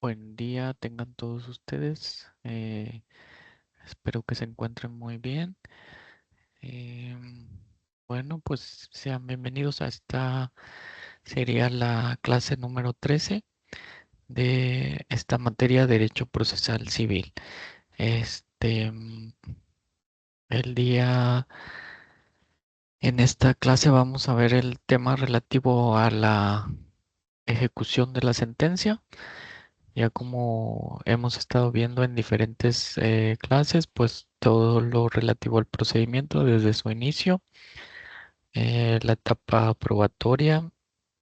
Buen día tengan todos ustedes. Espero que se encuentren muy bien. Em, bueno, pues sean bienvenidos a esta, sería la clase número 13 de esta materia Derecho Procesal Civil. Este, el día, en esta clase vamos a ver el tema relativo a la ejecución de la sentencia. Ya como hemos estado viendo en diferentes clases, pues todo lo relativo al procedimiento desde su inicio, la etapa probatoria,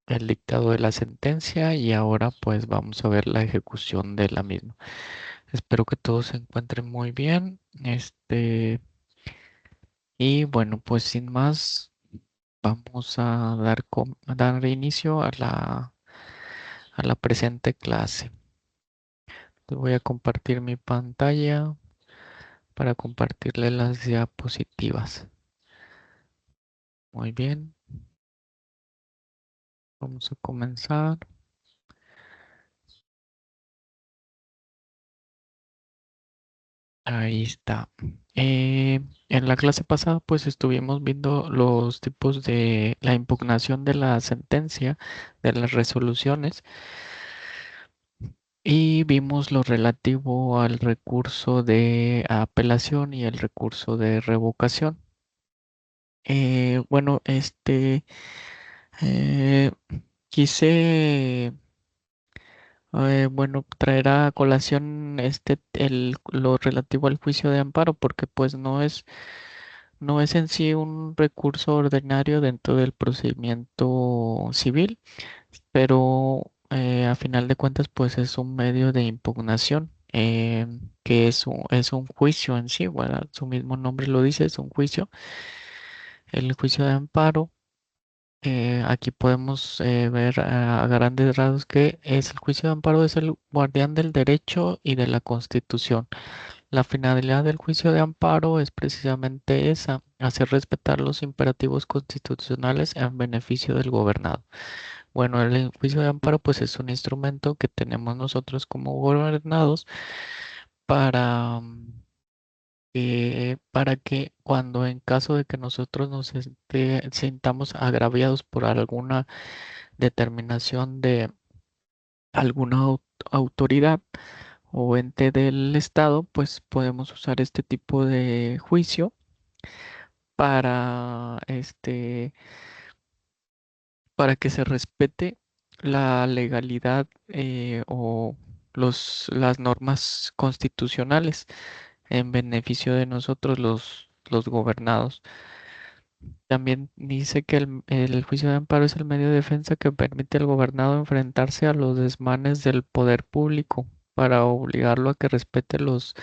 el dictado de la sentencia y ahora pues vamos a ver la ejecución de la misma. Espero que todos se encuentren muy bien. Y bueno, pues sin más, vamos a dar inicio a la presente clase. Voy a compartir mi pantalla para compartirle las diapositivas. Muy bien, vamos a comenzar. Ahí está. En la clase pasada pues estuvimos viendo los tipos de la impugnación de la sentencia, de las resoluciones y vimos lo relativo al recurso de apelación y el recurso de revocación. Bueno, eh, quise bueno, traerá a colación lo relativo al juicio de amparo, porque pues no es en sí un recurso ordinario dentro del procedimiento civil, pero a final de cuentas pues es un medio de impugnación, que es un juicio en sí, bueno, su mismo nombre lo dice, es un juicio. El juicio de amparo. Aquí podemos ver a grandes rasgos que es el juicio de amparo es el guardián del derecho y de la Constitución. La finalidad del juicio de amparo es precisamente esa, hacer respetar los imperativos constitucionales en beneficio del gobernado. Bueno, el juicio de amparo pues es un instrumento que tenemos nosotros como gobernados para para que cuando en caso de que nosotros nos sintamos agraviados por alguna determinación de alguna autoridad o ente del Estado, pues podemos usar este tipo de juicio para para que se respete la legalidad o las normas constitucionales en beneficio de nosotros los gobernados. También dice que el juicio de amparo es el medio de defensa que permite al gobernado enfrentarse a los desmanes del poder público para obligarlo a que respete los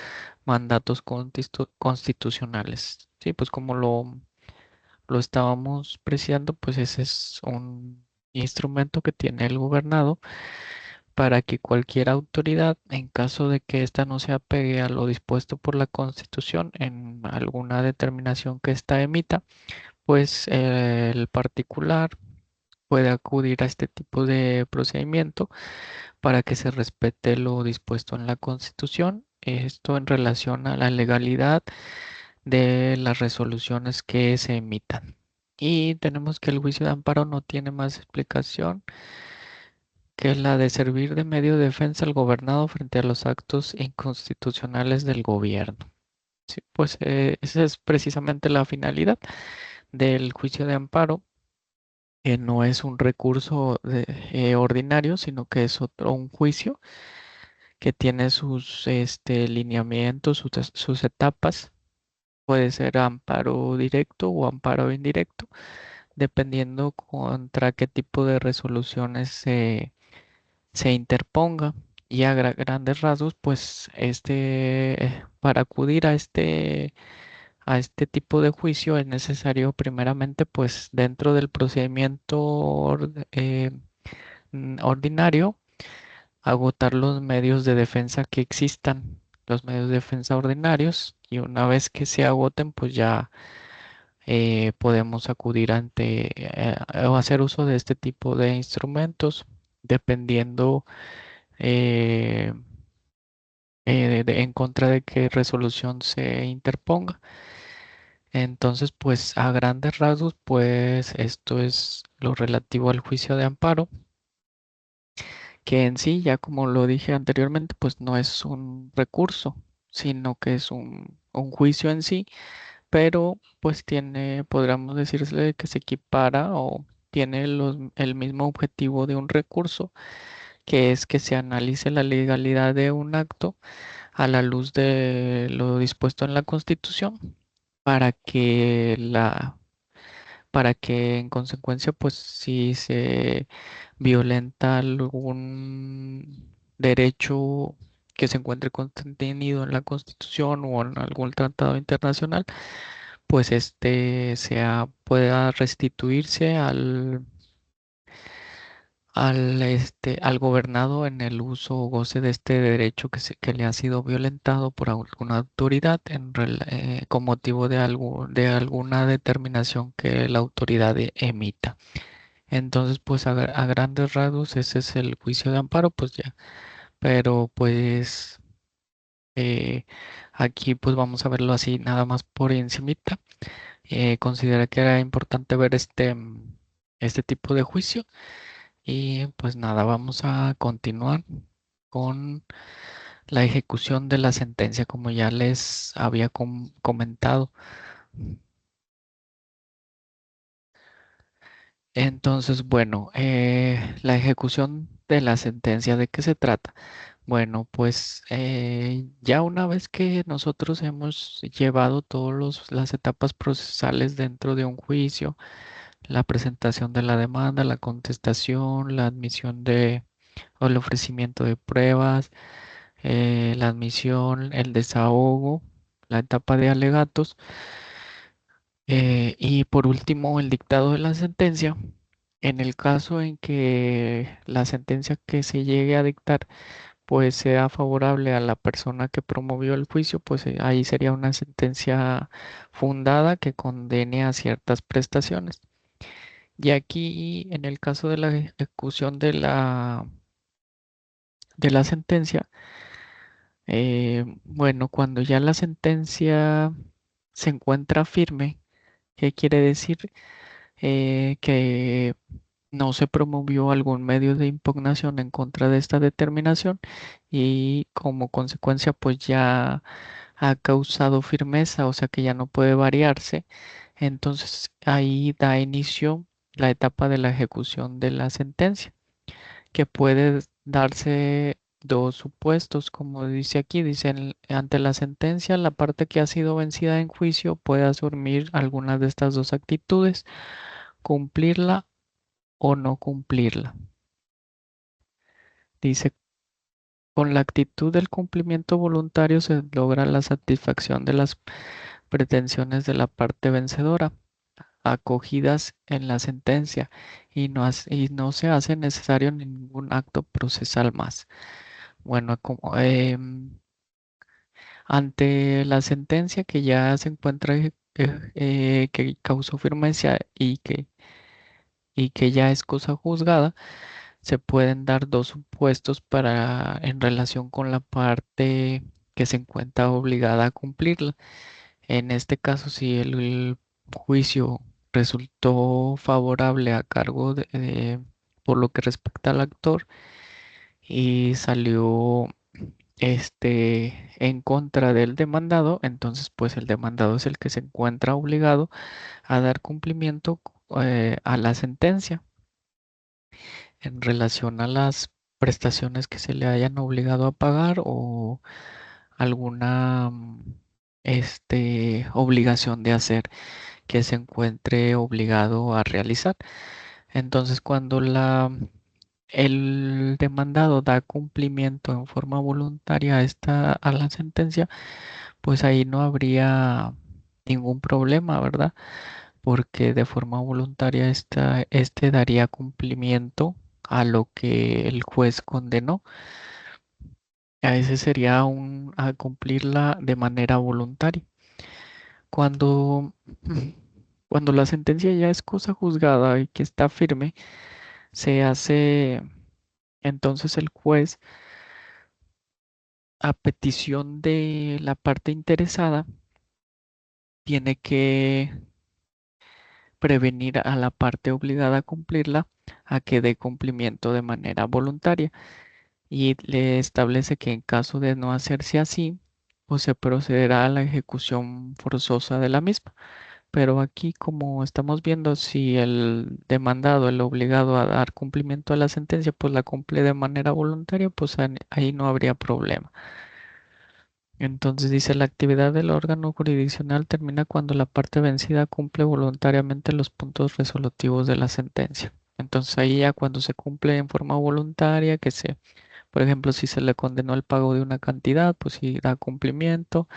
mandatos constitucionales. Sí, pues como lo estábamos preciando, pues ese es un instrumento que tiene el gobernado para que cualquier autoridad, en caso de que ésta no se apegue a lo dispuesto por la Constitución en alguna determinación que ésta emita, pues el particular puede acudir a este tipo de procedimiento para que se respete lo dispuesto en la Constitución. Esto en relación a la legalidad de las resoluciones que se emitan. Y tenemos que el juicio de amparo no tiene más explicación que la de servir de medio de defensa al gobernado frente a los actos inconstitucionales del gobierno. Sí, pues esa es precisamente la finalidad del juicio de amparo, que no es un recurso ordinario, sino que es un juicio que tiene sus lineamientos, sus etapas. Puede ser amparo directo o amparo indirecto, dependiendo contra qué tipo de resoluciones se interponga. Y a grandes rasgos, pues para acudir a este tipo de juicio es necesario primeramente, pues dentro del procedimiento ordinario, agotar los medios de defensa que existan, los medios de defensa ordinarios, y una vez que se agoten, pues ya podemos acudir o hacer uso de este tipo de instrumentos, dependiendo eh, en contra de que resolución se interponga. Entonces, pues a grandes rasgos, pues esto es lo relativo al juicio de amparo, que en sí, ya como lo dije anteriormente, pues no es un recurso, sino que es un juicio en sí, pero pues tiene, podríamos decirse que se equipara o tiene el mismo objetivo de un recurso, que es que se analice la legalidad de un acto a la luz de lo dispuesto en la Constitución para que para que en consecuencia, pues si se violenta algún derecho que se encuentre contenido en la Constitución o en algún tratado internacional, pues este pueda restituirse al gobernado en el uso o goce de este derecho que le ha sido violentado por alguna autoridad con motivo de alguna determinación que la autoridad emita. Entonces, pues a grandes rasgos ese es el juicio de amparo, pues ya. Pero pues eh, aquí pues vamos a verlo así nada más por encimita. Consideré que era importante ver este tipo de juicio. Y pues nada, vamos a continuar con la ejecución de la sentencia, como ya les había comentado. Entonces, bueno, la ejecución de la sentencia, ¿de qué se trata? Bueno, pues ya una vez que nosotros hemos llevado todas las etapas procesales dentro de un juicio, la presentación de la demanda, la contestación, la admisión o el ofrecimiento de pruebas, la admisión, el desahogo, la etapa de alegatos y por último el dictado de la sentencia. En el caso en que la sentencia que se llegue a dictar pues sea favorable a la persona que promovió el juicio, pues ahí sería una sentencia fundada que condene a ciertas prestaciones. Y aquí en el caso de la ejecución de la sentencia, bueno, cuando ya la sentencia se encuentra firme, ¿qué quiere decir? Que no se promovió algún medio de impugnación en contra de esta determinación y como consecuencia pues ya ha causado firmeza, o sea que ya no puede variarse. Entonces ahí da inicio la etapa de la ejecución de la sentencia, que puede darse dos supuestos, como dice aquí, dicen, ante la sentencia, la parte que ha sido vencida en juicio puede asumir alguna de estas dos actitudes, cumplirla o no cumplirla. Dice, con la actitud del cumplimiento voluntario se logra la satisfacción de las pretensiones de la parte vencedora, acogidas en la sentencia, y no se hace necesario ningún acto procesal más. Bueno, ante la sentencia que ya se encuentra que causó firmeza y que ya es cosa juzgada, se pueden dar dos supuestos para en relación con la parte que se encuentra obligada a cumplirla. En este caso, si el juicio resultó favorable a cargo por lo que respecta al actor y salió en contra del demandado, entonces pues el demandado es el que se encuentra obligado a dar cumplimiento a la sentencia en relación a las prestaciones que se le hayan obligado a pagar o alguna obligación de hacer que se encuentre obligado a realizar. Entonces, cuando el demandado da cumplimiento en forma voluntaria a la sentencia, pues ahí no habría ningún problema, ¿verdad? Porque de forma voluntaria este daría cumplimiento a lo que el juez condenó. A ese sería a cumplirla de manera voluntaria. Cuando, cuando la sentencia ya es cosa juzgada y que está firme, se hace entonces el juez a petición de la parte interesada, tiene que prevenir a la parte obligada a cumplirla a que dé cumplimiento de manera voluntaria y le establece que en caso de no hacerse así, pues se procederá a la ejecución forzosa de la misma. Pero aquí, como estamos viendo, si el demandado, el obligado a dar cumplimiento a la sentencia, pues la cumple de manera voluntaria, pues ahí no habría problema. Entonces dice, la actividad del órgano jurisdiccional termina cuando la parte vencida cumple voluntariamente los puntos resolutivos de la sentencia. Entonces ahí ya cuando se cumple en forma voluntaria, por ejemplo, si se le condenó el pago de una cantidad, pues si da cumplimiento,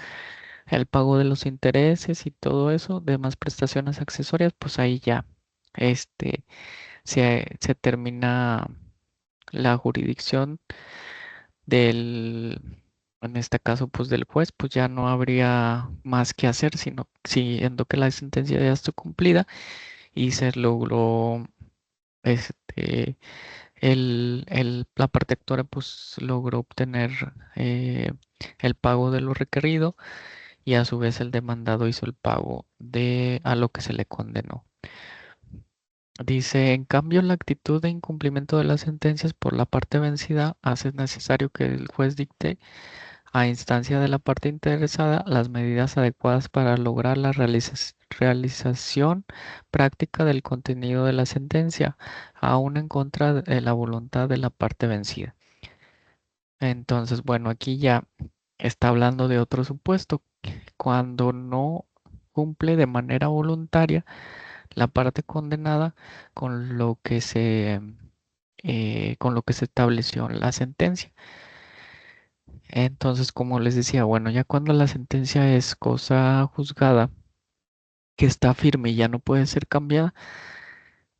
el pago de los intereses y todo eso, demás prestaciones accesorias, pues ahí ya, este, se termina la jurisdicción del, en este caso, pues del juez, pues ya no habría más que hacer, sino siendo que la sentencia ya está cumplida y se logró, este, la parte actora, pues logró obtener el pago de lo requerido y a su vez el demandado hizo el pago de a lo que se le condenó. Dice, en cambio, la actitud de incumplimiento de las sentencias por la parte vencida hace necesario que el juez dicte a instancia de la parte interesada las medidas adecuadas para lograr la realización práctica del contenido de la sentencia, aún en contra de la voluntad de la parte vencida. Entonces, bueno, aquí ya está hablando de otro supuesto, cuando no cumple de manera voluntaria la parte condenada con lo que con lo que se estableció en la sentencia. Entonces, como les decía, bueno, ya cuando la sentencia es cosa juzgada, que está firme y ya no puede ser cambiada,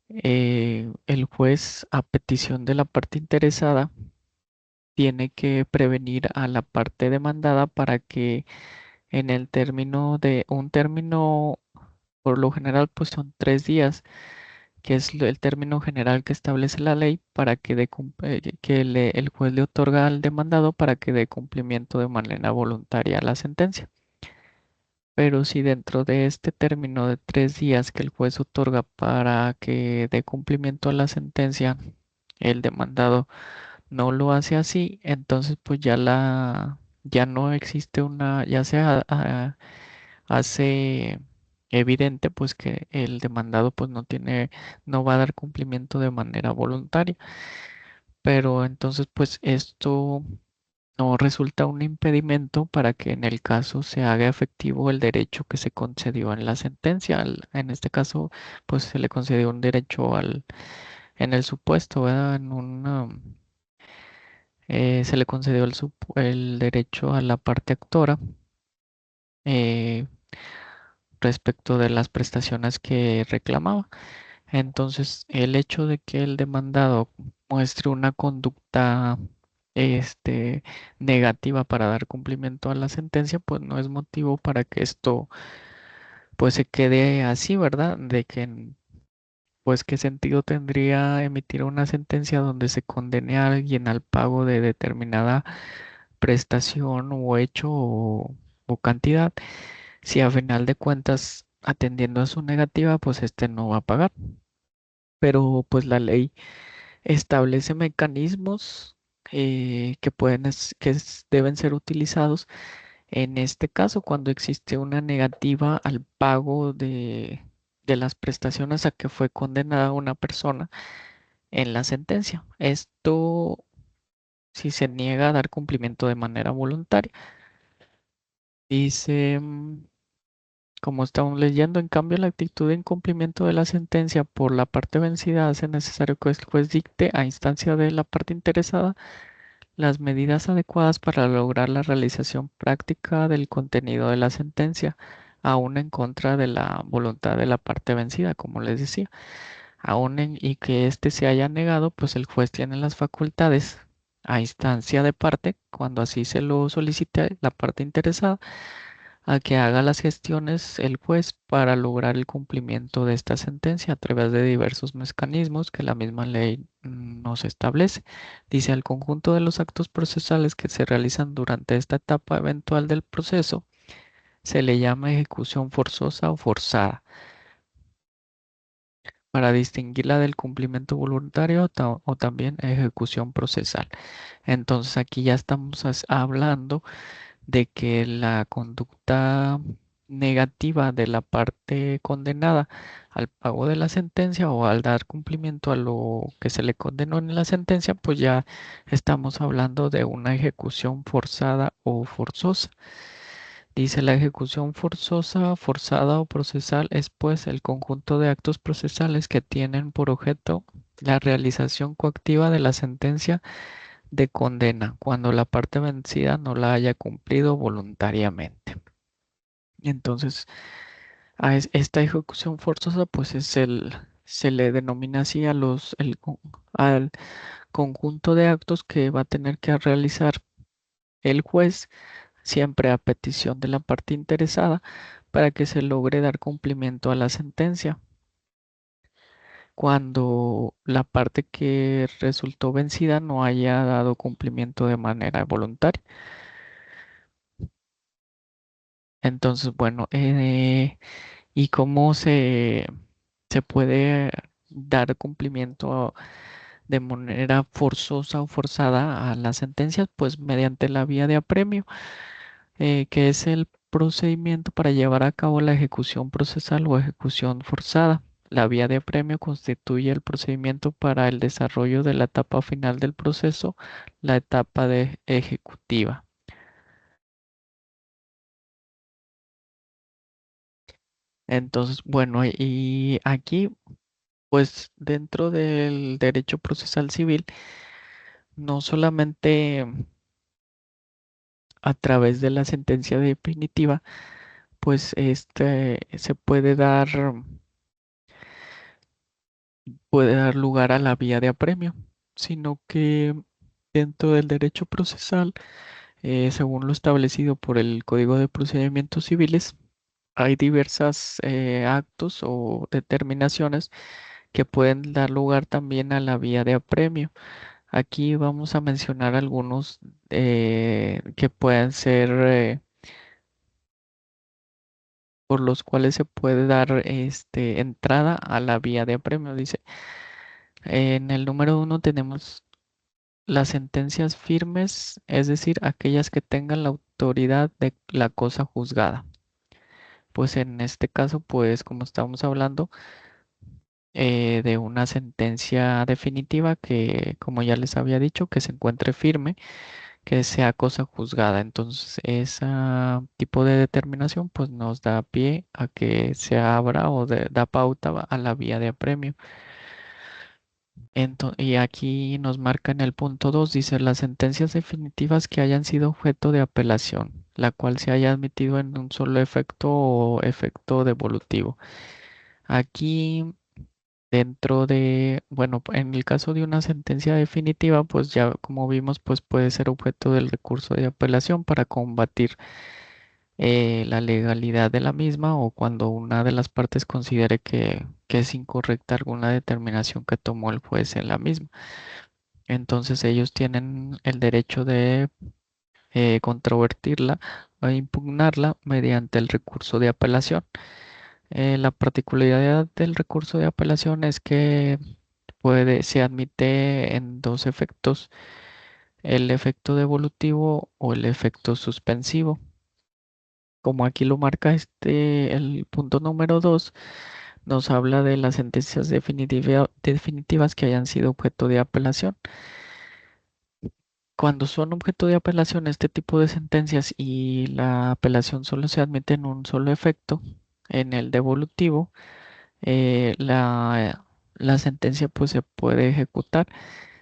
el juez, a petición de la parte interesada, tiene que prevenir a la parte demandada para que en el término de un término, por lo general, pues son 3 días, que es el término general que establece la ley para que, el juez le otorga al demandado para que dé cumplimiento de manera voluntaria a la sentencia. Pero si dentro de este término de 3 días que el juez otorga para que dé cumplimiento a la sentencia, el demandado no lo hace así, entonces pues ya no existe ya hace evidente pues que el demandado pues no va a dar cumplimiento de manera voluntaria. Pero entonces pues esto no resulta un impedimento para que en el caso se haga efectivo el derecho que se concedió en la sentencia. En este caso, pues se le concedió un derecho en el supuesto, ¿verdad? Se le concedió el derecho a la parte actora eh, respecto de las prestaciones que reclamaba. Entonces, el hecho de que el demandado muestre una conducta este, negativa para dar cumplimiento a la sentencia, pues no es motivo para que esto pues se quede así, ¿verdad? Pues qué sentido tendría emitir una sentencia donde se condene a alguien al pago de determinada prestación o hecho o cantidad, si a final de cuentas, atendiendo a su negativa, pues este no va a pagar. Pero pues la ley establece mecanismos deben ser utilizados en este caso cuando existe una negativa al pago de las prestaciones a que fue condenada una persona en la sentencia. Esto si se niega a dar cumplimiento de manera voluntaria. Dice, como estamos leyendo, en cambio, la actitud de incumplimiento de la sentencia por la parte vencida hace necesario que el juez dicte a instancia de la parte interesada las medidas adecuadas para lograr la realización práctica del contenido de la sentencia, aún en contra de la voluntad de la parte vencida, como les decía. Y que éste se haya negado, pues el juez tiene las facultades a instancia de parte, cuando así se lo solicite la parte interesada, a que haga las gestiones el juez para lograr el cumplimiento de esta sentencia a través de diversos mecanismos que la misma ley nos establece. Dice, al conjunto de los actos procesales que se realizan durante esta etapa eventual del proceso se le llama ejecución forzosa o forzada, para distinguirla del cumplimiento voluntario o también ejecución procesal. Entonces aquí ya estamos hablando de que la conducta negativa de la parte condenada al pago de la sentencia o al dar cumplimiento a lo que se le condenó en la sentencia, pues ya estamos hablando de una ejecución forzada o forzosa. Dice, la ejecución forzosa, forzada o procesal es pues el conjunto de actos procesales que tienen por objeto la realización coactiva de la sentencia de condena cuando la parte vencida no la haya cumplido voluntariamente. Entonces, a esta ejecución forzosa, pues se le denomina así a al conjunto de actos que va a tener que realizar el juez, siempre a petición de la parte interesada, para que se logre dar cumplimiento a la sentencia. Cuando la parte que resultó vencida no haya dado cumplimiento de manera voluntaria. Entonces, bueno, ¿y cómo se puede dar cumplimiento de manera forzosa o forzada a las sentencias? Pues mediante la vía de apremio, que es el procedimiento para llevar a cabo la ejecución procesal o ejecución forzada. La vía de apremio constituye el procedimiento para el desarrollo de la etapa final del proceso, la etapa de ejecutiva. Entonces, bueno, y aquí, pues dentro del derecho procesal civil, no solamente a través de la sentencia definitiva, pues puede dar lugar a la vía de apremio, sino que dentro del derecho procesal, según lo establecido por el Código de Procedimientos Civiles, hay diversas actos o determinaciones que pueden dar lugar también a la vía de apremio. Aquí vamos a mencionar algunos que pueden ser por los cuales se puede dar entrada a la vía de apremio. Dice, en el número uno tenemos las sentencias firmes, es decir, aquellas que tengan la autoridad de la cosa juzgada. Pues en este caso, pues como estamos hablando de una sentencia definitiva que, como ya les había dicho, que se encuentre firme, que sea cosa juzgada. Entonces, ese tipo de determinación pues nos da pie a que se abra o da pauta a la vía de apremio. Y aquí nos marca en el punto 2, dice las sentencias definitivas que hayan sido objeto de apelación, la cual se haya admitido en un solo efecto o efecto devolutivo. Aquí bueno, en el caso de una sentencia definitiva, pues ya como vimos, pues puede ser objeto del recurso de apelación para combatir la legalidad de la misma o cuando una de las partes considere que es incorrecta alguna determinación que tomó el juez en la misma. Entonces ellos tienen el derecho de controvertirla o impugnarla mediante el recurso de apelación. La particularidad del recurso de apelación es que se admite en dos efectos, el efecto devolutivo o el efecto suspensivo. Como aquí lo marca el punto número 2, nos habla de las sentencias definitivas que hayan sido objeto de apelación. Cuando son objeto de apelación este tipo de sentencias y la apelación solo se admite en un solo efecto, en el devolutivo, la sentencia pues se puede ejecutar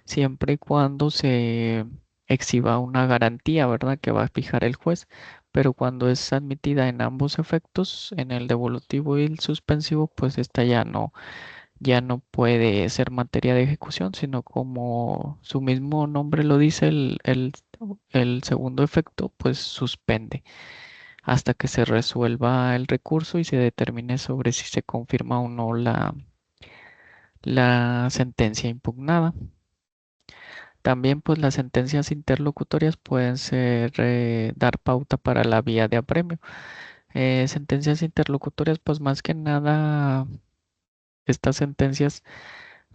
siempre y cuando se exhiba una garantía, ¿verdad? Que va a fijar el juez. Pero cuando es admitida en ambos efectos, en el devolutivo y el suspensivo, pues esta ya no puede ser materia de ejecución, sino como su mismo nombre lo dice, el segundo efecto, pues suspende hasta que se resuelva el recurso y se determine sobre si se confirma o no la sentencia impugnada. También pues las sentencias interlocutorias pueden ser dar pauta para la vía de apremio. Sentencias interlocutorias pues más que nada estas sentencias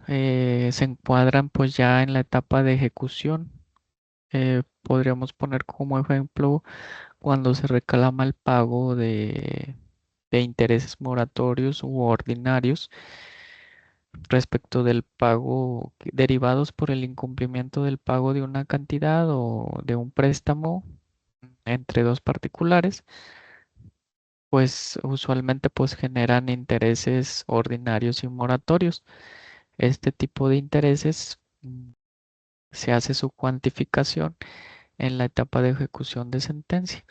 se encuadran pues ya en la etapa de ejecución. Podríamos poner como ejemplo cuando se reclama el pago de intereses moratorios u ordinarios respecto del pago derivados por el incumplimiento del pago de una cantidad o de un préstamo entre dos particulares, pues usualmente pues generan intereses ordinarios y moratorios. Este tipo de intereses se hace su cuantificación en la etapa de ejecución de sentencia.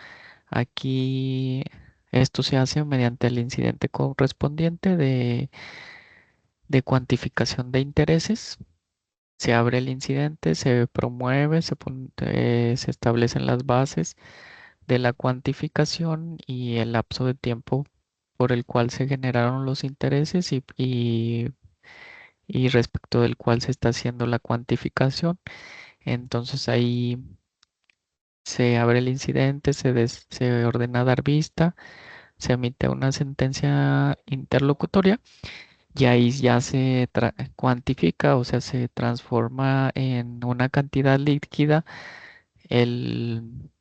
Aquí esto se hace mediante el incidente correspondiente de cuantificación de intereses. Se abre el incidente, se promueve, se establecen las bases de la cuantificación y el lapso de tiempo por el cual se generaron los intereses y respecto del cual se está haciendo la cuantificación. Entonces ahí se abre el incidente, se ordena dar vista, se emite una sentencia interlocutoria y ahí ya se cuantifica, o sea, se transforma en una cantidad líquida el,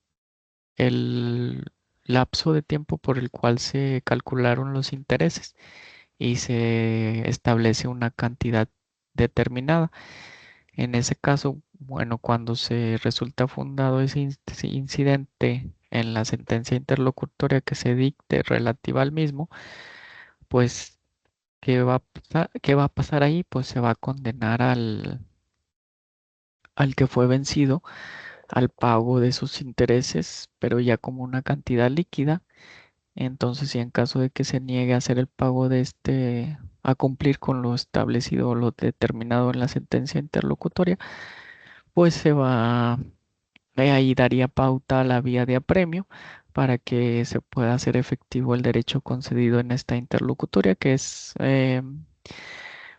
el lapso de tiempo por el cual se calcularon los intereses y se establece una cantidad determinada. En ese caso, bueno, cuando se resulta fundado ese incidente en la sentencia interlocutoria que se dicte relativa al mismo, pues, qué va a pasar ahí? Pues se va a condenar al que fue vencido al pago de sus intereses, pero ya como una cantidad líquida. Entonces, si en caso de que se niegue a hacer el pago de a cumplir con lo establecido o lo determinado en la sentencia interlocutoria, pues ahí daría pauta a la vía de apremio para que se pueda hacer efectivo el derecho concedido en esta interlocutoria, que es,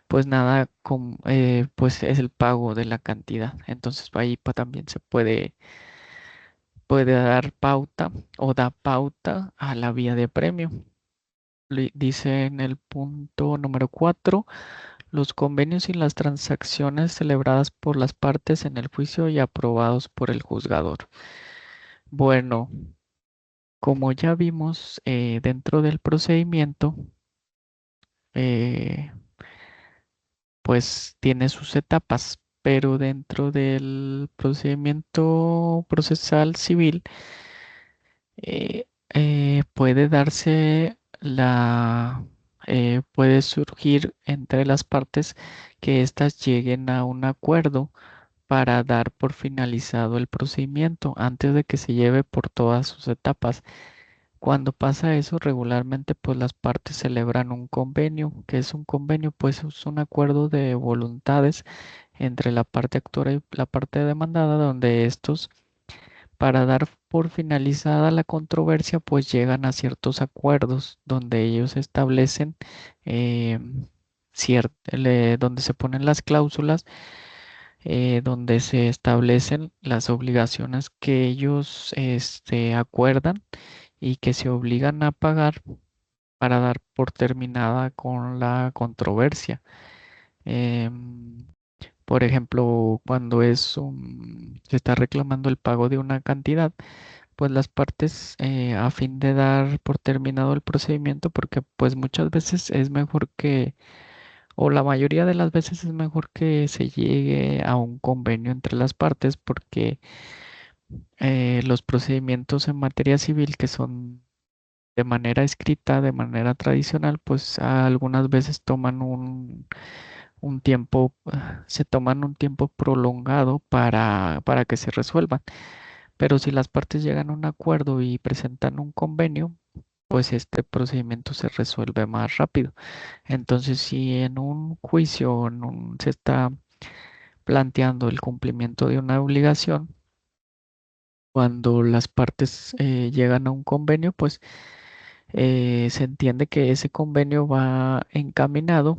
pues nada, pues es el pago de la cantidad. Entonces ahí también se puede dar pauta o da pauta a la vía de apremio. Dice en el punto número 4, los convenios y las transacciones celebradas por las partes en el juicio y aprobados por el juzgador. Bueno, como ya vimos dentro del procedimiento, eh, pues tiene sus etapas, pero dentro del procedimiento procesal civil puede darse puede surgir entre las partes que éstas lleguen a un acuerdo para dar por finalizado el procedimiento antes de que se lleve por todas sus etapas. Cuando pasa eso, regularmente pues las partes celebran un convenio. ¿Qué es un convenio? Pues es un acuerdo de voluntades entre la parte actora y la parte demandada, donde estos, para dar por finalizada la controversia, pues llegan a ciertos acuerdos donde ellos establecen eh, donde se ponen las cláusulas, donde se establecen las obligaciones que ellos acuerdan y que se obligan a pagar para dar por terminada con la controversia. Em, por ejemplo, cuando se está reclamando el pago de una cantidad, pues las partes a fin de dar por terminado el procedimiento, porque pues muchas veces es mejor o la mayoría de las veces es mejor que se llegue a un convenio entre las partes, porque los procedimientos en materia civil que son de manera escrita, de manera tradicional, pues algunas veces toman un tiempo, se toman un tiempo prolongado para que se resuelvan. Pero si las partes llegan a un acuerdo y presentan un convenio, pues este procedimiento se resuelve más rápido. Entonces, si en un juicio se está planteando el cumplimiento de una obligación, cuando las partes llegan a un convenio, pues se entiende que ese convenio va encaminado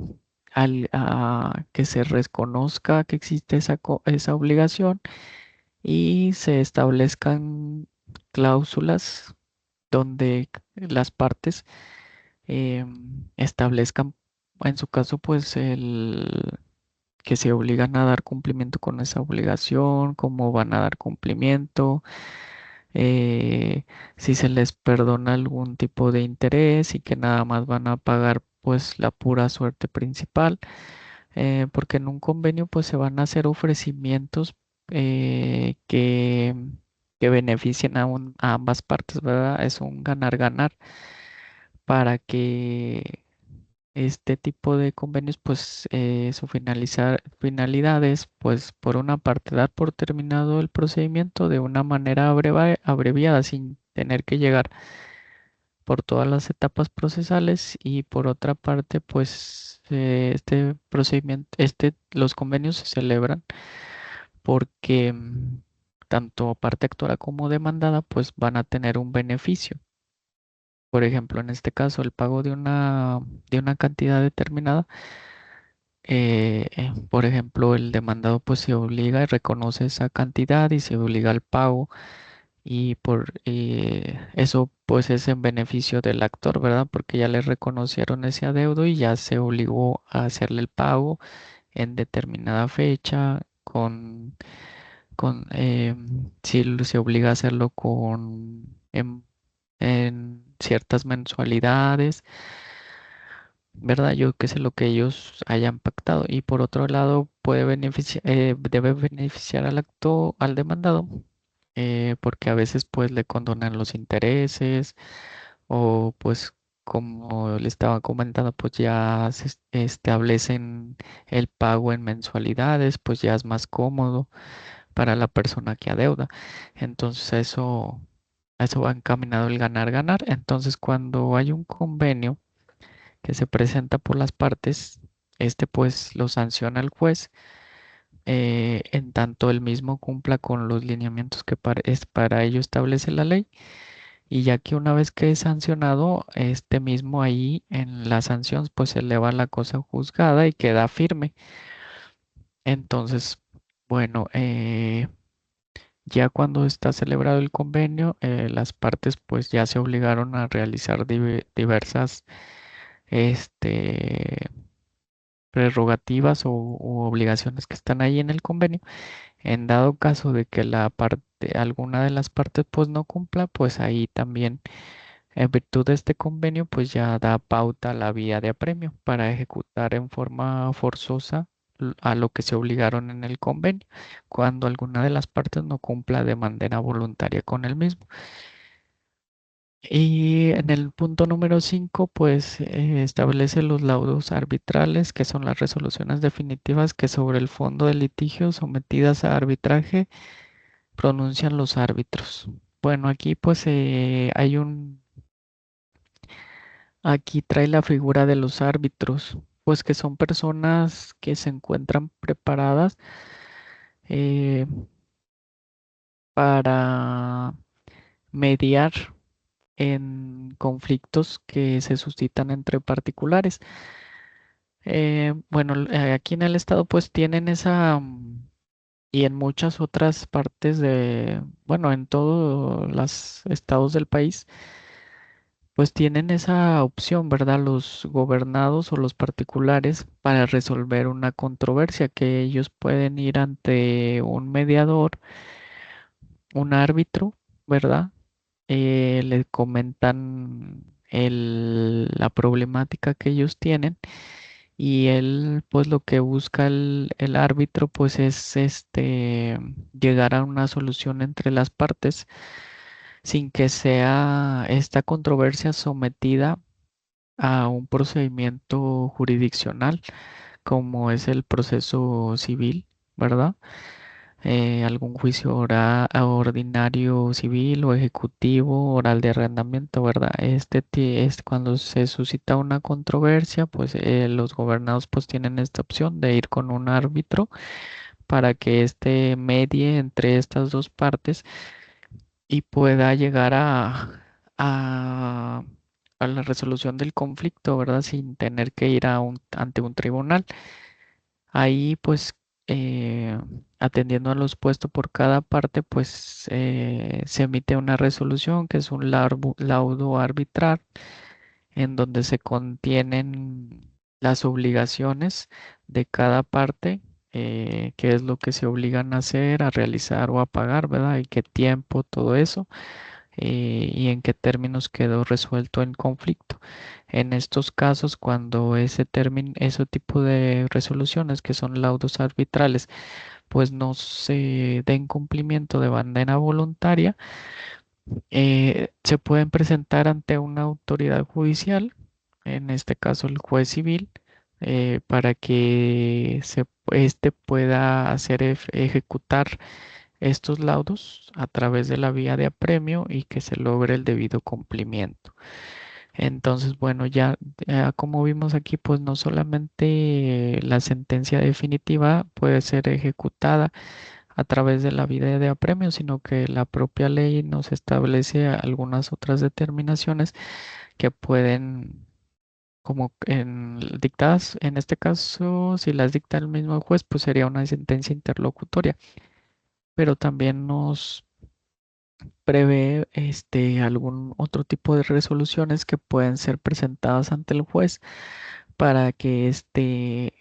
a que se reconozca que existe esa obligación y se establezcan cláusulas donde las partes establezcan, en su caso, pues el que se obligan a dar cumplimiento con esa obligación, cómo van a dar cumplimiento, eh, si se les perdona algún tipo de interés y que nada más van a pagar pues la pura suerte principal, porque en un convenio pues se van a hacer ofrecimientos eh, que, que beneficien a ambas partes, ¿verdad? Es un ganar-ganar para que este tipo de convenios, pues su finalidad es, pues por una parte, dar por terminado el procedimiento de una manera abreviada sin tener que llegar por todas las etapas procesales y por otra parte, pues este procedimiento, los convenios se celebran porque tanto parte actora como demandada, pues van a tener un beneficio. Por ejemplo, en este caso, el pago de una cantidad determinada. Por ejemplo, el demandado pues se obliga y reconoce esa cantidad y se obliga al pago y por eso pues es en beneficio del actor, ¿verdad? Porque ya le reconocieron ese adeudo y ya se obligó a hacerle el pago en determinada fecha si se obliga a hacerlo en ciertas mensualidades, ¿verdad? Yo qué sé lo que ellos hayan pactado. Y por otro lado, debe beneficiar al demandado, porque a veces pues le condonan los intereses o pues como le estaba comentando, pues ya establecen el pago en mensualidades, pues ya es más cómodo para la persona que adeuda. Entonces a eso va encaminado el ganar-ganar. Entonces cuando hay un convenio, que se presenta por las partes, este pues lo sanciona el juez en tanto el mismo cumpla con los lineamientos que para ello establece la ley y ya que una vez que es sancionado, este mismo ahí en la sanción pues se eleva la cosa juzgada y queda firme. Entonces, bueno, ya cuando está celebrado el convenio, las partes pues ya se obligaron a realizar diversas este, prerrogativas u obligaciones que están ahí en el convenio. En dado caso de que alguna de las partes pues no cumpla, pues ahí también, en virtud de este convenio, pues ya da pauta a la vía de apremio para ejecutar en forma forzosa a lo que se obligaron en el convenio, cuando alguna de las partes no cumpla de manera voluntaria con el mismo. Y en el punto número 5, pues establece los laudos arbitrales, que son las resoluciones definitivas que sobre el fondo del litigio sometidas a arbitraje pronuncian los árbitros. Bueno, aquí pues aquí trae la figura de los árbitros, pues que son personas que se encuentran preparadas eh, para mediar en conflictos que se suscitan entre particulares. Bueno, aquí en el estado pues tienen y en muchas otras partes bueno, en todos los estados del país, pues tienen esa opción, ¿verdad? Los gobernados o los particulares para resolver una controversia que ellos pueden ir ante un mediador, un árbitro, ¿verdad? Le comentan la problemática que ellos tienen y él pues lo que busca el árbitro pues es llegar a una solución entre las partes sin que sea esta controversia sometida a un procedimiento jurisdiccional como es el proceso civil, ¿verdad? Algún juicio ordinario civil o ejecutivo, oral de arrendamiento, ¿verdad? Es cuando se suscita una controversia, pues los gobernados pues tienen esta opción de ir con un árbitro para que éste medie entre estas dos partes y pueda llegar a a la resolución del conflicto, ¿verdad? Sin tener que ir ante un tribunal. Ahí, pues, atendiendo a los puestos por cada parte, pues se emite una resolución que es un laudo arbitral en donde se contienen las obligaciones de cada parte, qué es lo que se obligan a hacer, a realizar o a pagar, ¿verdad? Y qué tiempo, todo eso, y en qué términos quedó resuelto el conflicto. En estos casos, cuando ese tipo de resoluciones, que son laudos arbitrales, pues no se den cumplimiento de manera voluntaria, se pueden presentar ante una autoridad judicial, en este caso el juez civil, para que éste pueda ejecutar estos laudos a través de la vía de apremio y que se logre el debido cumplimiento. Entonces, bueno, ya como vimos aquí, pues no solamente la sentencia definitiva puede ser ejecutada a través de la vía de apremio, sino que la propia ley nos establece algunas otras determinaciones que pueden, como dictadas, en este caso, si las dicta el mismo juez, pues sería una sentencia interlocutoria, pero también nos prevé algún otro tipo de resoluciones que pueden ser presentadas ante el juez para que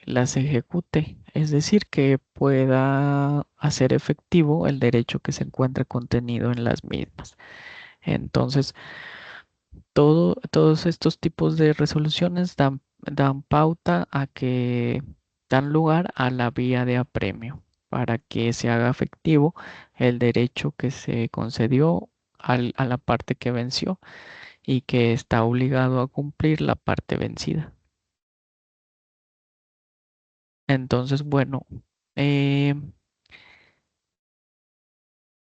las ejecute, es decir, que pueda hacer efectivo el derecho que se encuentra contenido en las mismas. Entonces, todos estos tipos de resoluciones dan pauta a que dan lugar a la vía de apremio para que se haga efectivo el derecho que se concedió a la parte que venció y que está obligado a cumplir la parte vencida. Entonces, bueno, eh,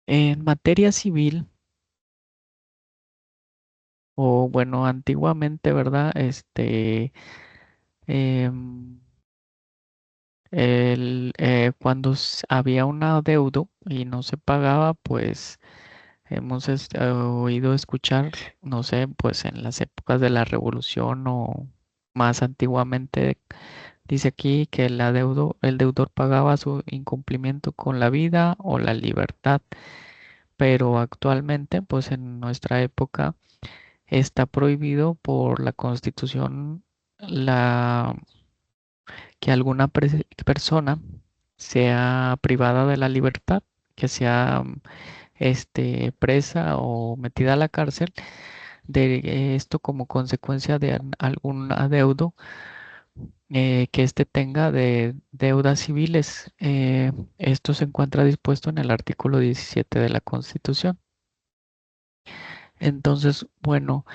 en materia civil, o bueno, antiguamente, ¿verdad? Em, cuando había un adeudo y no se pagaba, pues hemos oído escuchar, no sé, pues en las épocas de la revolución o más antiguamente, dice aquí que el deudor pagaba su incumplimiento con la vida o la libertad, pero actualmente, pues en nuestra época está prohibido por la Constitución la que alguna persona sea privada de la libertad, que sea presa o metida a la cárcel de esto como consecuencia de algún adeudo que éste tenga de deudas civiles. Esto se encuentra dispuesto en el artículo 17 de la Constitución. Entonces, bueno,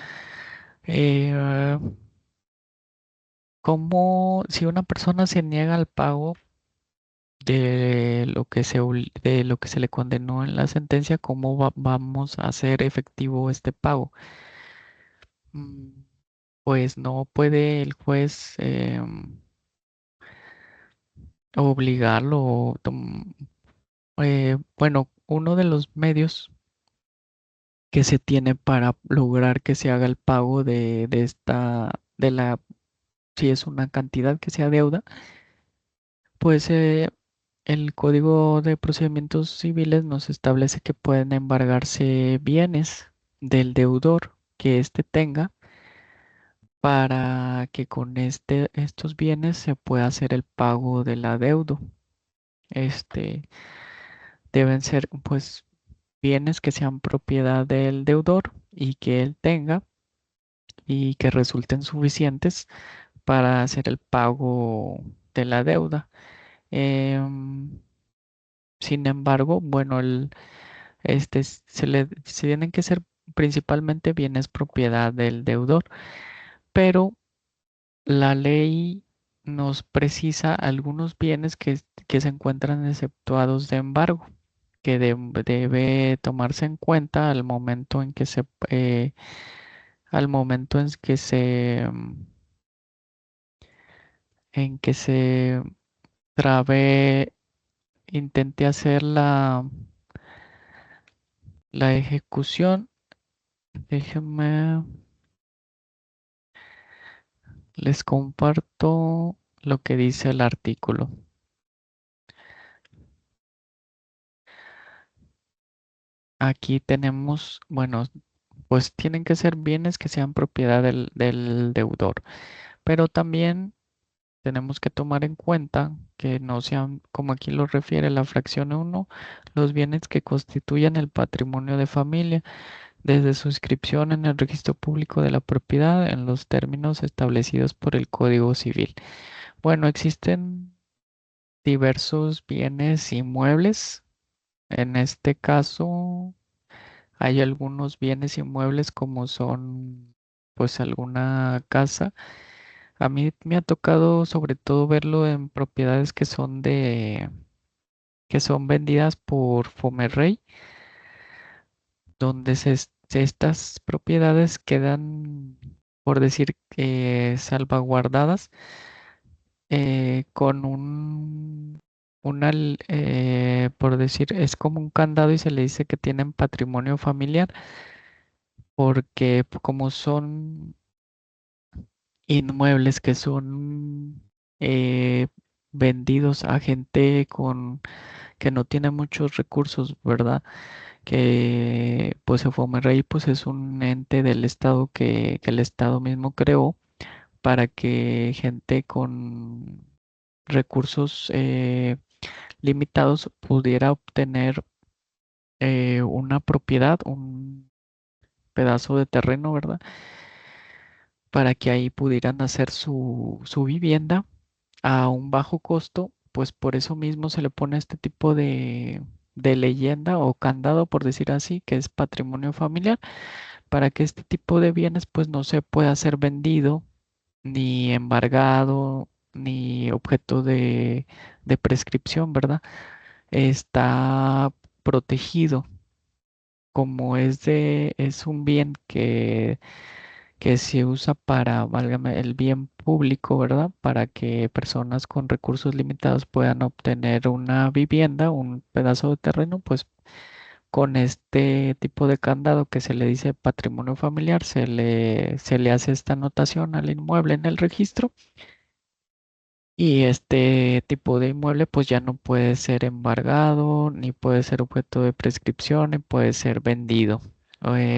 eh, ¿cómo si una persona se niega al pago de lo que se le condenó en la sentencia, cómo vamos a hacer efectivo este pago? Mm, Pues no puede el juez obligarlo. Bueno, uno de los medios que se tiene para lograr que se haga el pago si es una cantidad que sea deuda, pues el Código de Procedimientos Civiles nos establece que pueden embargarse bienes del deudor que éste tenga para que con estos bienes se pueda hacer el pago del adeudo. Este, Deben ser pues bienes que sean propiedad del deudor y que él tenga y que resulten suficientes para hacer el pago de la deuda. Em, Sin embargo, bueno, se tienen que ser principalmente bienes propiedad del deudor, pero la ley nos precisa algunos bienes que se encuentran exceptuados de embargo, que debe tomarse en cuenta al momento en que se trabe, intente hacer la ejecución. Déjeme. Les comparto lo que dice el artículo. Aquí tenemos, bueno, pues tienen que ser bienes que sean propiedad del deudor, pero también tenemos que tomar en cuenta que no sean, como aquí lo refiere la fracción 1, los bienes que constituyan el patrimonio de familia, desde su inscripción en el registro público de la propiedad en los términos establecidos por el Código Civil. Bueno, existen diversos bienes inmuebles. En este caso, hay algunos bienes inmuebles como son, pues, alguna casa. A mí me ha tocado sobre todo verlo en propiedades que son vendidas por Fomerrey, donde estas propiedades quedan, por decir, salvaguardadas con por decir, es como un candado y se le dice que tienen patrimonio familiar, porque como son inmuebles que son eh, vendidos a gente que no tiene muchos recursos, ¿verdad? Que pues Fomerrey pues es un ente del Estado que el Estado mismo creó para que gente con recursos limitados pudiera obtener una propiedad, un pedazo de terreno, ¿verdad? Para que ahí pudieran hacer su vivienda a un bajo costo, pues por eso mismo se le pone este tipo de leyenda o candado, por decir así, que es patrimonio familiar, para que este tipo de bienes pues no se pueda ser vendido, ni embargado, ni objeto de prescripción, ¿verdad? Está protegido como es un bien que se usa para, válgame, el bien público, ¿verdad? Para que personas con recursos limitados puedan obtener una vivienda, un pedazo de terreno, pues con este tipo de candado que se le dice patrimonio familiar, se le hace esta anotación al inmueble en el registro. Y este tipo de inmueble pues ya no puede ser embargado, ni puede ser objeto de prescripción, ni puede ser vendido.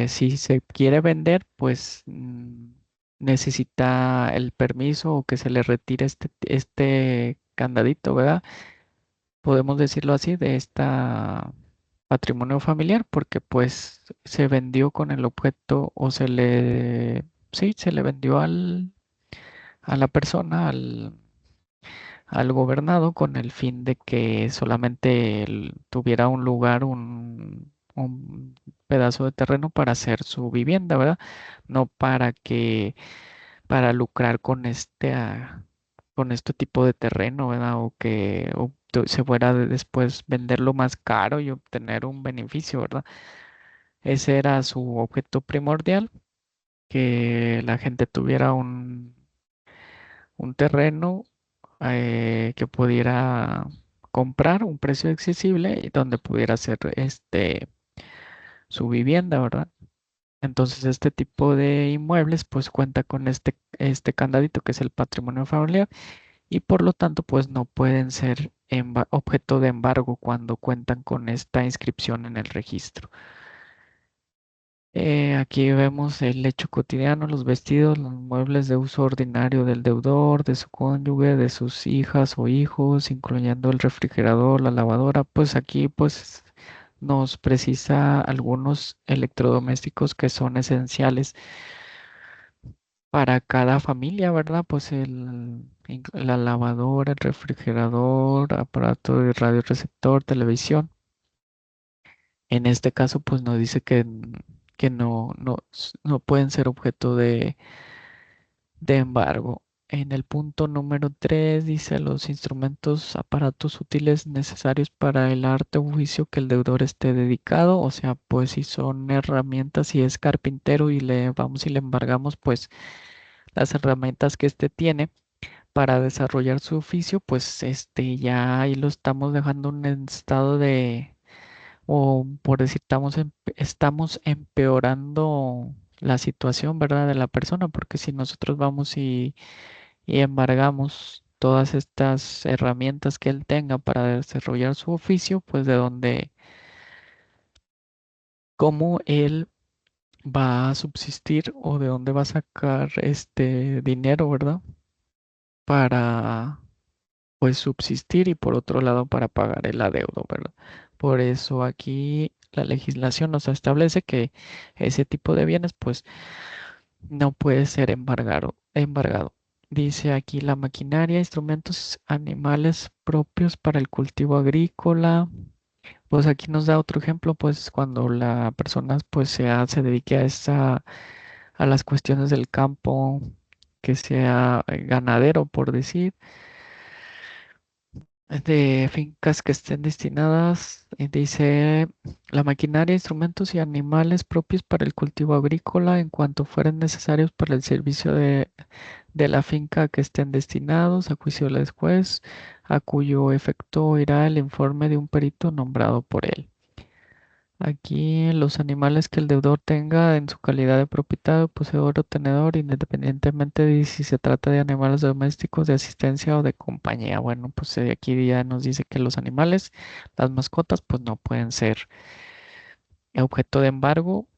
Si se quiere vender, pues necesita el permiso o que se le retire este candadito, ¿verdad? Podemos decirlo así, de esta patrimonio familiar, porque pues se vendió con el objeto o sí, se le vendió a la persona, al gobernado con el fin de que solamente él tuviera un lugar, un pedazo de terreno para hacer su vivienda, ¿verdad? No para lucrar con con este tipo de terreno, ¿verdad? O que se fuera después venderlo más caro y obtener un beneficio, ¿verdad? Ese era su objeto primordial, que la gente tuviera un terreno que pudiera comprar un precio accesible y donde pudiera hacer su vivienda, ¿verdad? Entonces este tipo de inmuebles pues cuenta con este candadito que es el patrimonio familiar y por lo tanto pues no pueden ser objeto de embargo cuando cuentan con esta inscripción en el registro. Aquí vemos el hecho cotidiano, los vestidos, los muebles de uso ordinario del deudor, de su cónyuge, de sus hijas o hijos, incluyendo el refrigerador, la lavadora. Pues aquí pues nos precisa algunos electrodomésticos que son esenciales para cada familia, ¿verdad? Pues la lavadora, el refrigerador, aparato de radioreceptor, televisión. En este caso, pues nos dice que no pueden ser objeto de embargo. En el punto número 3 dice los instrumentos, aparatos útiles necesarios para el arte o oficio que el deudor esté dedicado. O sea, pues si son herramientas, si es carpintero y le vamos y le embargamos, pues las herramientas que éste tiene para desarrollar su oficio, pues ya ahí lo estamos dejando en estado o por decir, estamos empeorando la situación, ¿verdad? De la persona, porque si nosotros vamos y embargamos todas estas herramientas que él tenga para desarrollar su oficio, pues de dónde, cómo él va a subsistir o de dónde va a sacar este dinero, ¿verdad? Para pues subsistir y por otro lado para pagar el adeudo, ¿verdad? Por eso aquí la legislación nos establece que ese tipo de bienes pues no puede ser embargado. Dice aquí la maquinaria, instrumentos animales propios para el cultivo agrícola. Pues aquí nos da otro ejemplo, pues cuando la persona pues se dedique a las cuestiones del campo, que sea ganadero, por decir, de fincas que estén destinadas, dice la maquinaria, instrumentos y animales propios para el cultivo agrícola en cuanto fueren necesarios para el servicio de la finca a que estén destinados, a juicio del juez, a cuyo efecto irá el informe de un perito nombrado por él. Aquí los animales que el deudor tenga en su calidad de propietario, poseedor o tenedor, independientemente de si se trata de animales domésticos, de asistencia o de compañía. Bueno, pues aquí ya nos dice que los animales, las mascotas, pues no pueden ser objeto de embargo.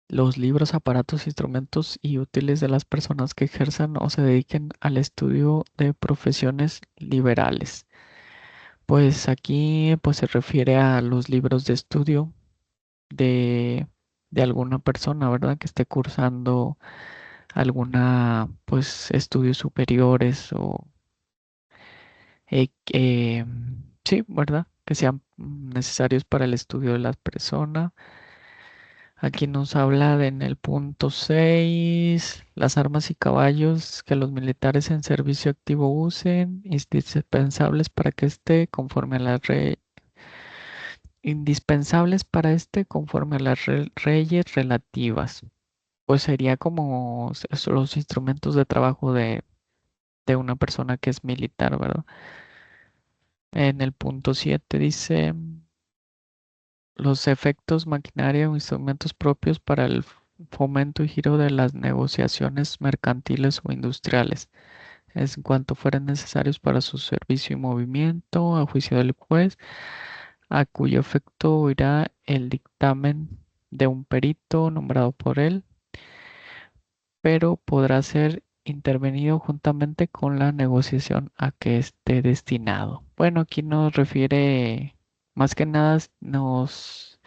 Los libros, aparatos, instrumentos y útiles de las personas que ejerzan o se dediquen al estudio de profesiones liberales. Pues aquí pues se refiere a los libros de estudio de, de alguna persona, ¿verdad? Que esté cursando alguna, pues, estudios superiores o, sí, ¿verdad? Que sean necesarios para el estudio de las personas. Aquí nos habla en el punto 6 las armas y caballos que los militares en servicio activo usen, indispensables para que esté conforme a las indispensables para este conforme a las leyes relativas. Pues sería como los instrumentos de trabajo de una persona que es militar, ¿verdad? En el punto 7 dice los efectos, maquinaria o instrumentos propios para el fomento y giro de las negociaciones mercantiles o industriales, es en cuanto fueran necesarios para su servicio y movimiento, a juicio del juez, a cuyo efecto irá el dictamen de un perito nombrado por él, pero podrá ser intervenido juntamente con la negociación a que esté destinado. Bueno, aquí nos refiere, más que nada, nos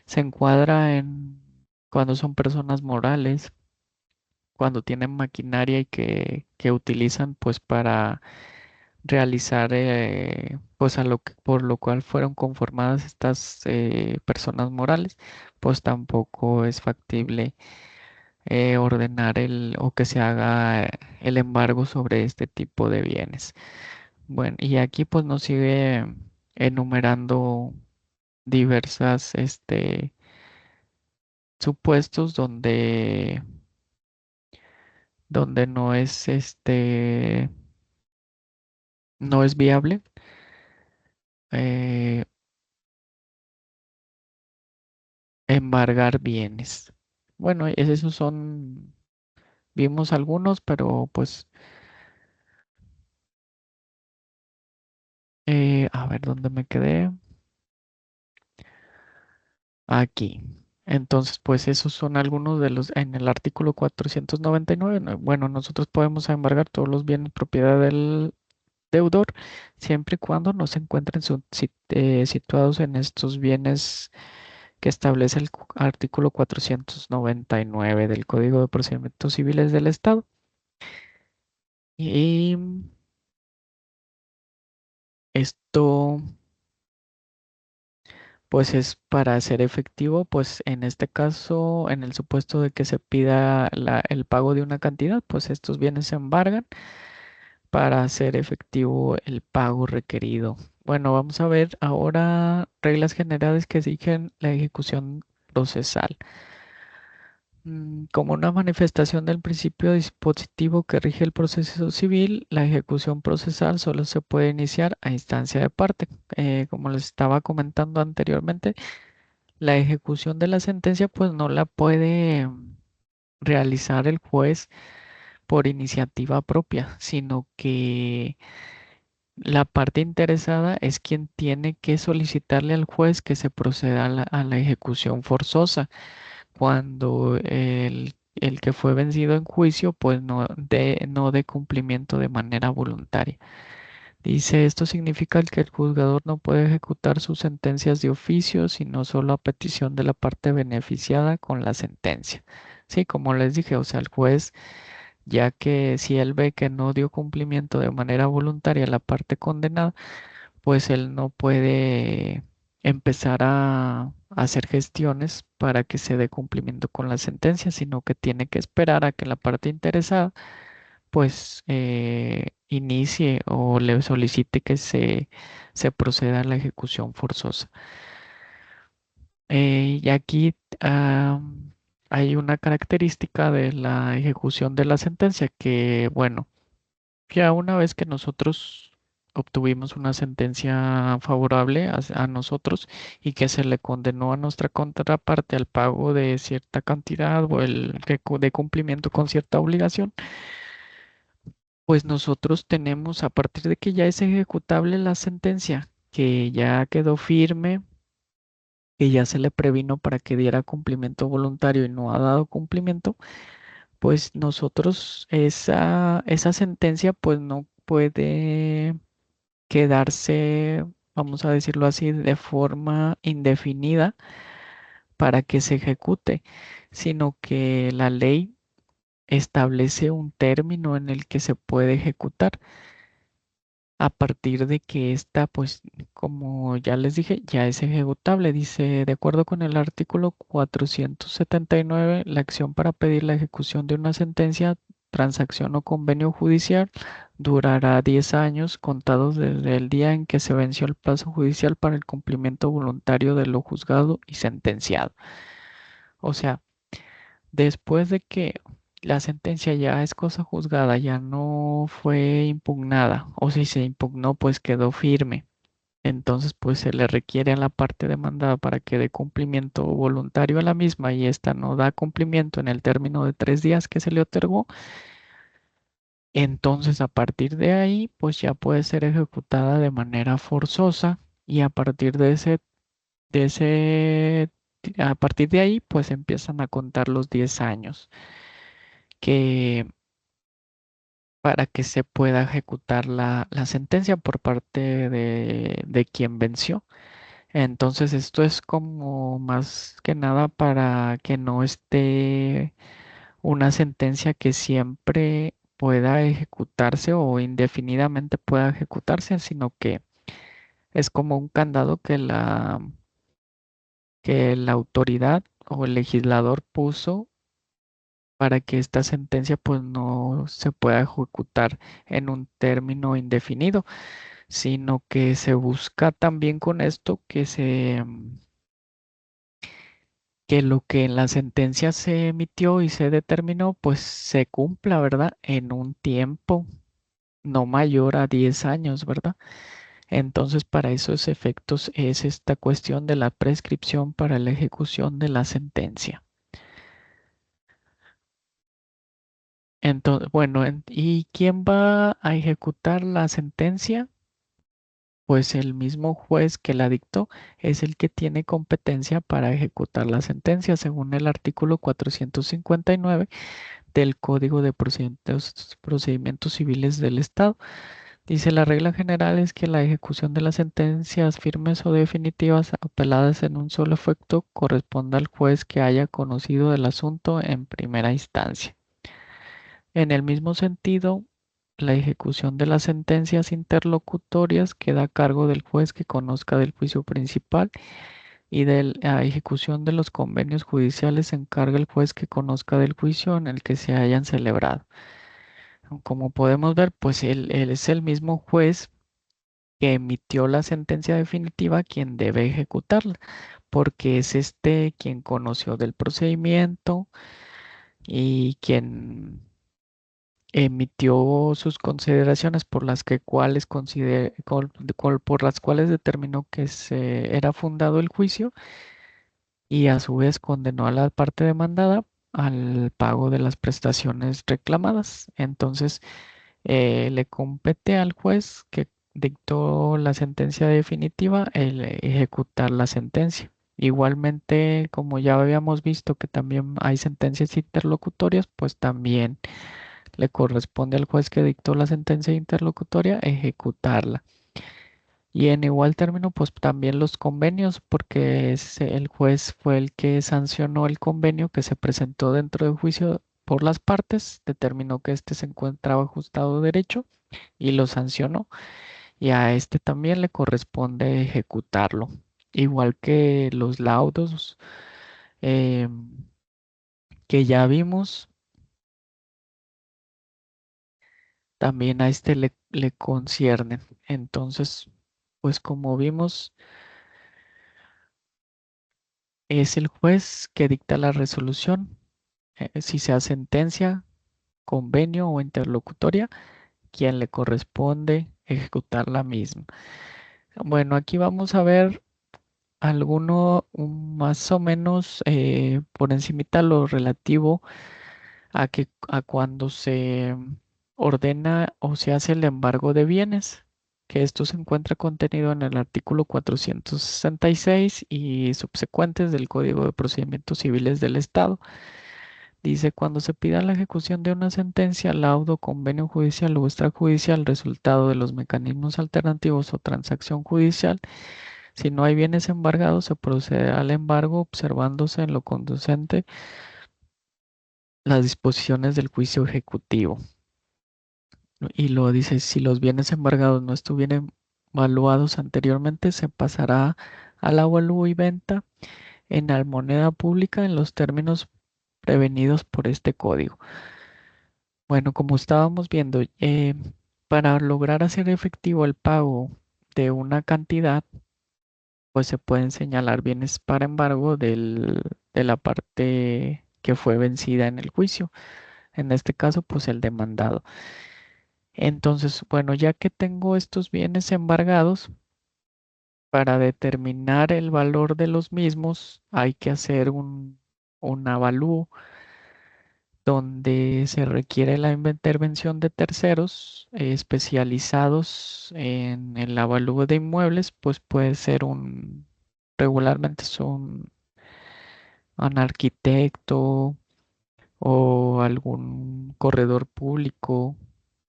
se encuadra en cuando son personas morales, cuando tienen maquinaria y que utilizan pues para realizar pues a lo que, por lo cual fueron conformadas estas personas morales, pues tampoco es factible ordenar el o que se haga el embargo sobre este tipo de bienes. Bueno, y aquí pues nos sigue enumerando diversas supuestos donde no es no es viable eh, embargar bienes. Bueno, esos son, vimos algunos, pero pues a ver dónde me quedé. Aquí. Entonces, pues esos son algunos de los, en el artículo 499, bueno, nosotros podemos embargar todos los bienes propiedad del deudor, siempre y cuando no se encuentren situados en estos bienes que establece el artículo 499 del Código de Procedimientos Civiles del Estado. Y esto pues es para ser efectivo, pues en este caso, en el supuesto de que se pida el pago de una cantidad, pues estos bienes se embargan para hacer efectivo el pago requerido. Bueno, vamos a ver ahora reglas generales que exigen la ejecución procesal. Como una manifestación del principio dispositivo que rige el proceso civil, la ejecución procesal solo se puede iniciar a instancia de parte. Como les estaba comentando anteriormente, la ejecución de la sentencia pues no la puede realizar el juez por iniciativa propia, sino que la parte interesada es quien tiene que solicitarle al juez que se proceda a la ejecución forzosa cuando el que fue vencido en juicio pues no dé cumplimiento de manera voluntaria. Dice, esto significa que el juzgador no puede ejecutar sus sentencias de oficio, sino solo a petición de la parte beneficiada con la sentencia. Sí, como les dije, o sea, el juez, ya que si él ve que no dio cumplimiento de manera voluntaria a la parte condenada, pues él no puede empezar a hacer gestiones para que se dé cumplimiento con la sentencia, sino que tiene que esperar a que la parte interesada pues inicie o le solicite que se proceda a la ejecución forzosa. Y aquí hay una característica de la ejecución de la sentencia que, bueno, ya una vez que nosotros obtuvimos una sentencia favorable a nosotros y que se le condenó a nuestra contraparte al pago de cierta cantidad o de cumplimiento con cierta obligación, pues nosotros tenemos, a partir de que ya es ejecutable la sentencia, que ya quedó firme, que ya se le previno para que diera cumplimiento voluntario y no ha dado cumplimiento, pues nosotros esa sentencia pues no puede quedarse, vamos a decirlo así, de forma indefinida para que se ejecute, sino que la ley establece un término en el que se puede ejecutar. A partir de que esta, pues, como ya les dije, ya es ejecutable. Dice, de acuerdo con el artículo 479, la acción para pedir la ejecución de una sentencia, transacción o convenio judicial durará 10 años contados desde el día en que se venció el plazo judicial para el cumplimiento voluntario de lo juzgado y sentenciado. O sea, después de que la sentencia ya es cosa juzgada, ya no fue impugnada, o si se impugnó, pues quedó firme. Entonces, pues se le requiere a la parte demandada para que dé cumplimiento voluntario a la misma y esta no da cumplimiento en el término de 3 días que se le otorgó. Entonces, a partir de ahí, pues ya puede ser ejecutada de manera forzosa y a partir de ese, a partir de ahí, pues empiezan a contar los 10 años que para que se pueda ejecutar la sentencia por parte de quien venció. Entonces, esto es como más que nada para que no esté una sentencia que siempre pueda ejecutarse o indefinidamente pueda ejecutarse, sino que es como un candado que la autoridad o el legislador puso para que esta sentencia pues no se pueda ejecutar en un término indefinido, sino que se busca también con esto que lo que en la sentencia se emitió y se determinó, pues se cumpla, ¿verdad? En un tiempo no mayor a 10 años, ¿verdad? Entonces, para esos efectos es esta cuestión de la prescripción para la ejecución de la sentencia. Entonces, bueno, ¿y quién va a ejecutar la sentencia? Pues el mismo juez que la dictó es el que tiene competencia para ejecutar la sentencia, según el artículo 459 del Código de Procedimientos Civiles del Estado. Dice, la regla general es que la ejecución de las sentencias firmes o definitivas apeladas en un solo efecto corresponda al juez que haya conocido del asunto en primera instancia. En el mismo sentido, la ejecución de las sentencias interlocutorias queda a cargo del juez que conozca del juicio principal y de la ejecución de los convenios judiciales se encarga el juez que conozca del juicio en el que se hayan celebrado. Como podemos ver, pues él es el mismo juez que emitió la sentencia definitiva quien debe ejecutarla, porque es este quien conoció del procedimiento y quien emitió sus consideraciones por las que por las cuales determinó que se era fundado el juicio y a su vez condenó a la parte demandada al pago de las prestaciones reclamadas. Entonces, le compete al juez que dictó la sentencia definitiva el ejecutar la sentencia. Igualmente, como ya habíamos visto que también hay sentencias interlocutorias, pues también le corresponde al juez que dictó la sentencia interlocutoria ejecutarla. Y en igual término, pues también los convenios, porque el juez fue el que sancionó el convenio que se presentó dentro del juicio por las partes, determinó que este se encontraba ajustado a derecho y lo sancionó. Y a este también le corresponde ejecutarlo. Igual que los laudos eh, que ya vimos, también a este le conciernen. Entonces, pues como vimos, es el juez que dicta la resolución. Si sea sentencia, convenio o interlocutoria, quien le corresponde ejecutar la misma. Bueno, aquí vamos a ver alguno más o menos por encimita lo relativo a cuando se ordena o se hace el embargo de bienes, que esto se encuentra contenido en el artículo 466 y subsecuentes del Código de Procedimientos Civiles del Estado. Dice, cuando se pida la ejecución de una sentencia, laudo, convenio judicial o extrajudicial, resultado de los mecanismos alternativos o transacción judicial, si no hay bienes embargados, se procede al embargo observándose en lo conducente las disposiciones del juicio ejecutivo. Y lo dice, si los bienes embargados no estuvieran valuados anteriormente, se pasará al avalúo y venta en la moneda pública en los términos prevenidos por este código. Bueno, como estábamos viendo, para lograr hacer efectivo el pago de una cantidad, pues se pueden señalar bienes para embargo de la parte que fue vencida en el juicio. En este caso, pues el demandado. Entonces, bueno, ya que tengo estos bienes embargados, para determinar el valor de los mismos hay que hacer un avalúo donde se requiere la intervención de terceros especializados en el avalúo de inmuebles, pues puede ser regularmente son un arquitecto o algún corredor público,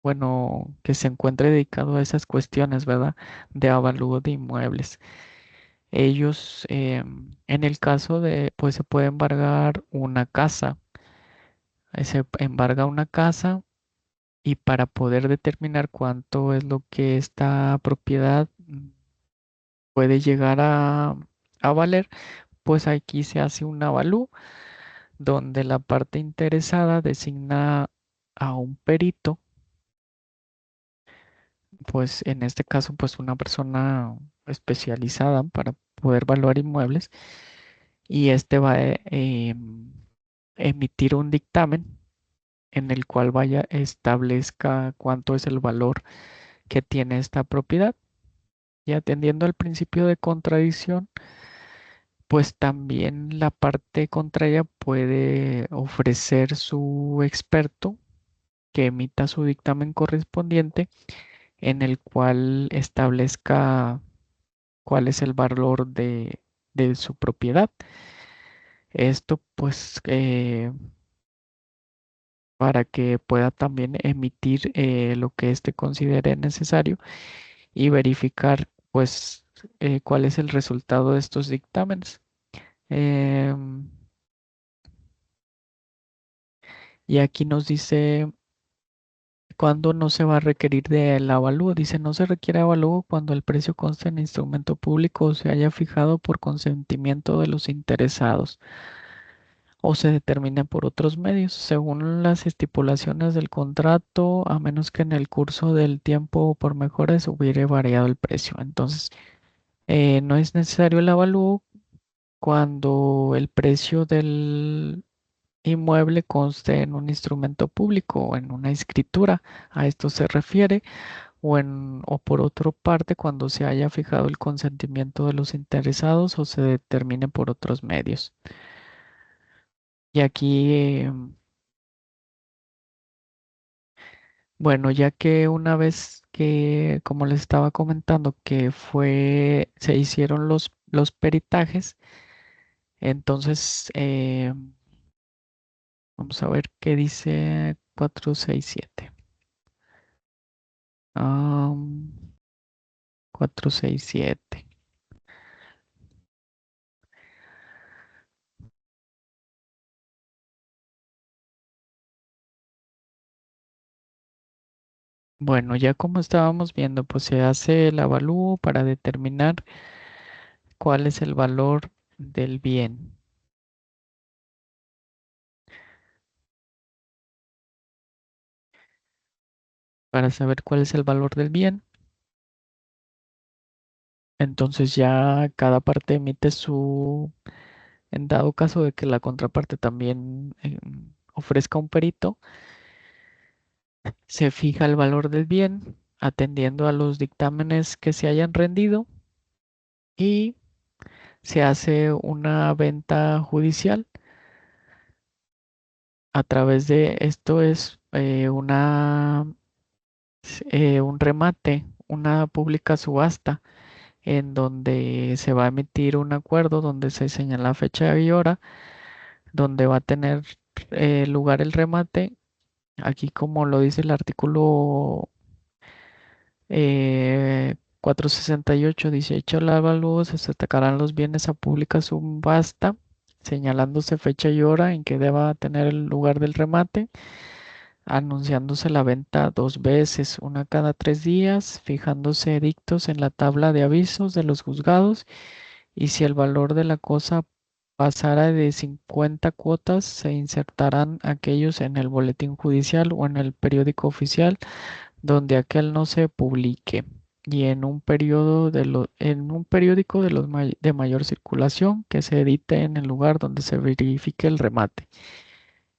bueno, que se encuentre dedicado a esas cuestiones, ¿verdad? De avalúo de inmuebles. Ellos, en el caso de, pues se puede embargar una casa, se embarga una casa y para poder determinar cuánto es lo que esta propiedad puede llegar a valer, pues aquí se hace un avalúo donde la parte interesada designa a un perito, pues en este caso, pues una persona especializada para poder evaluar inmuebles y este va a emitir un dictamen en el cual vaya establezca cuánto es el valor que tiene esta propiedad. Y atendiendo al principio de contradicción, pues también la parte contraria puede ofrecer su experto que emita su dictamen correspondiente en el cual establezca cuál es el valor de su propiedad. Esto pues para que pueda también emitir lo que éste considere necesario y verificar pues cuál es el resultado de estos dictámenes. Em, y aquí nos dice cuándo no se va a requerir del avalúo. Dice no se requiere avalúo cuando el precio conste en instrumento público o se haya fijado por consentimiento de los interesados o se determine por otros medios, según las estipulaciones del contrato, a menos que en el curso del tiempo o por mejoras hubiere variado el precio. Entonces, no es necesario el avalúo cuando el precio del inmueble conste en un instrumento público o en una escritura. A esto se refiere o por otra parte cuando se haya fijado el consentimiento de los interesados o se determine por otros medios. Y aquí, bueno, ya que una vez que, como les estaba comentando, se hicieron los peritajes, entonces vamos a ver qué dice 467. 467. Bueno, ya como estábamos viendo, pues se hace el avalúo para determinar cuál es el valor del bien. Para saber cuál es el valor del bien, entonces ya cada parte emite en dado caso de que la contraparte también ofrezca un perito, se fija el valor del bien atendiendo a los dictámenes que se hayan rendido y se hace una venta judicial. A través de esto es un remate, una pública subasta, en donde se va a emitir un acuerdo donde se señala fecha y hora, donde va a tener lugar el remate. Aquí, como lo dice el artículo 468, dice: hecho el avalúo, se destacarán los bienes a pública subasta, señalándose fecha y hora en que deba tener el lugar del remate, anunciándose la venta 2 veces, una cada 3 días, fijándose edictos en la tabla de avisos de los juzgados, y si el valor de la cosa pasara de 50 cuotas, se insertarán aquellos en el boletín judicial o en el periódico oficial donde aquel no se publique, y en un en un periódico de mayor circulación que se edite en el lugar donde se verifique el remate,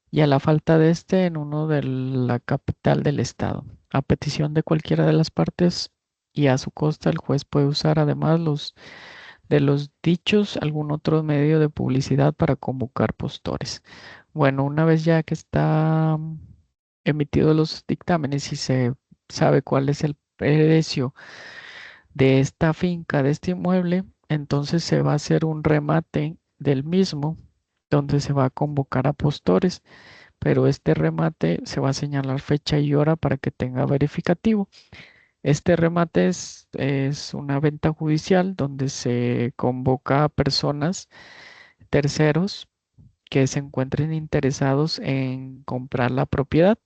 y a la falta de este en uno de la capital del estado. A petición de cualquiera de las partes y a su costa, el juez puede usar además de los dichos algún otro medio de publicidad para convocar postores. Bueno, una vez ya que está emitidos los dictámenes y se sabe cuál es el precio de esta finca, de este inmueble, entonces se va a hacer un remate del mismo, donde se va a convocar a postores, pero este remate se va a señalar fecha y hora para que tenga verificativo. Este remate es una venta judicial donde se convoca a personas, terceros, que se encuentren interesados en comprar la propiedad.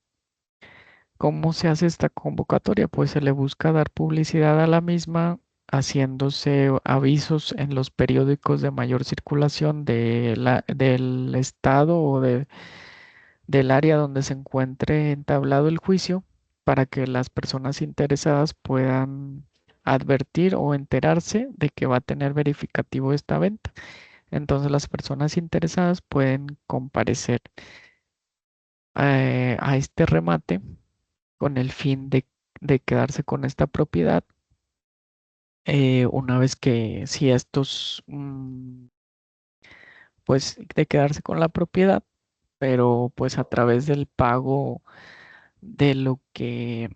¿Cómo se hace esta convocatoria? Pues se le busca dar publicidad a la misma, haciéndose avisos en los periódicos de mayor circulación del estado o del área donde se encuentre entablado el juicio, para que las personas interesadas puedan advertir o enterarse de que va a tener verificativo esta venta. Entonces las personas interesadas pueden comparecer a este remate con el fin de quedarse con esta propiedad, una vez que si estos, pues de quedarse con la propiedad, pero pues a través del pago de lo que,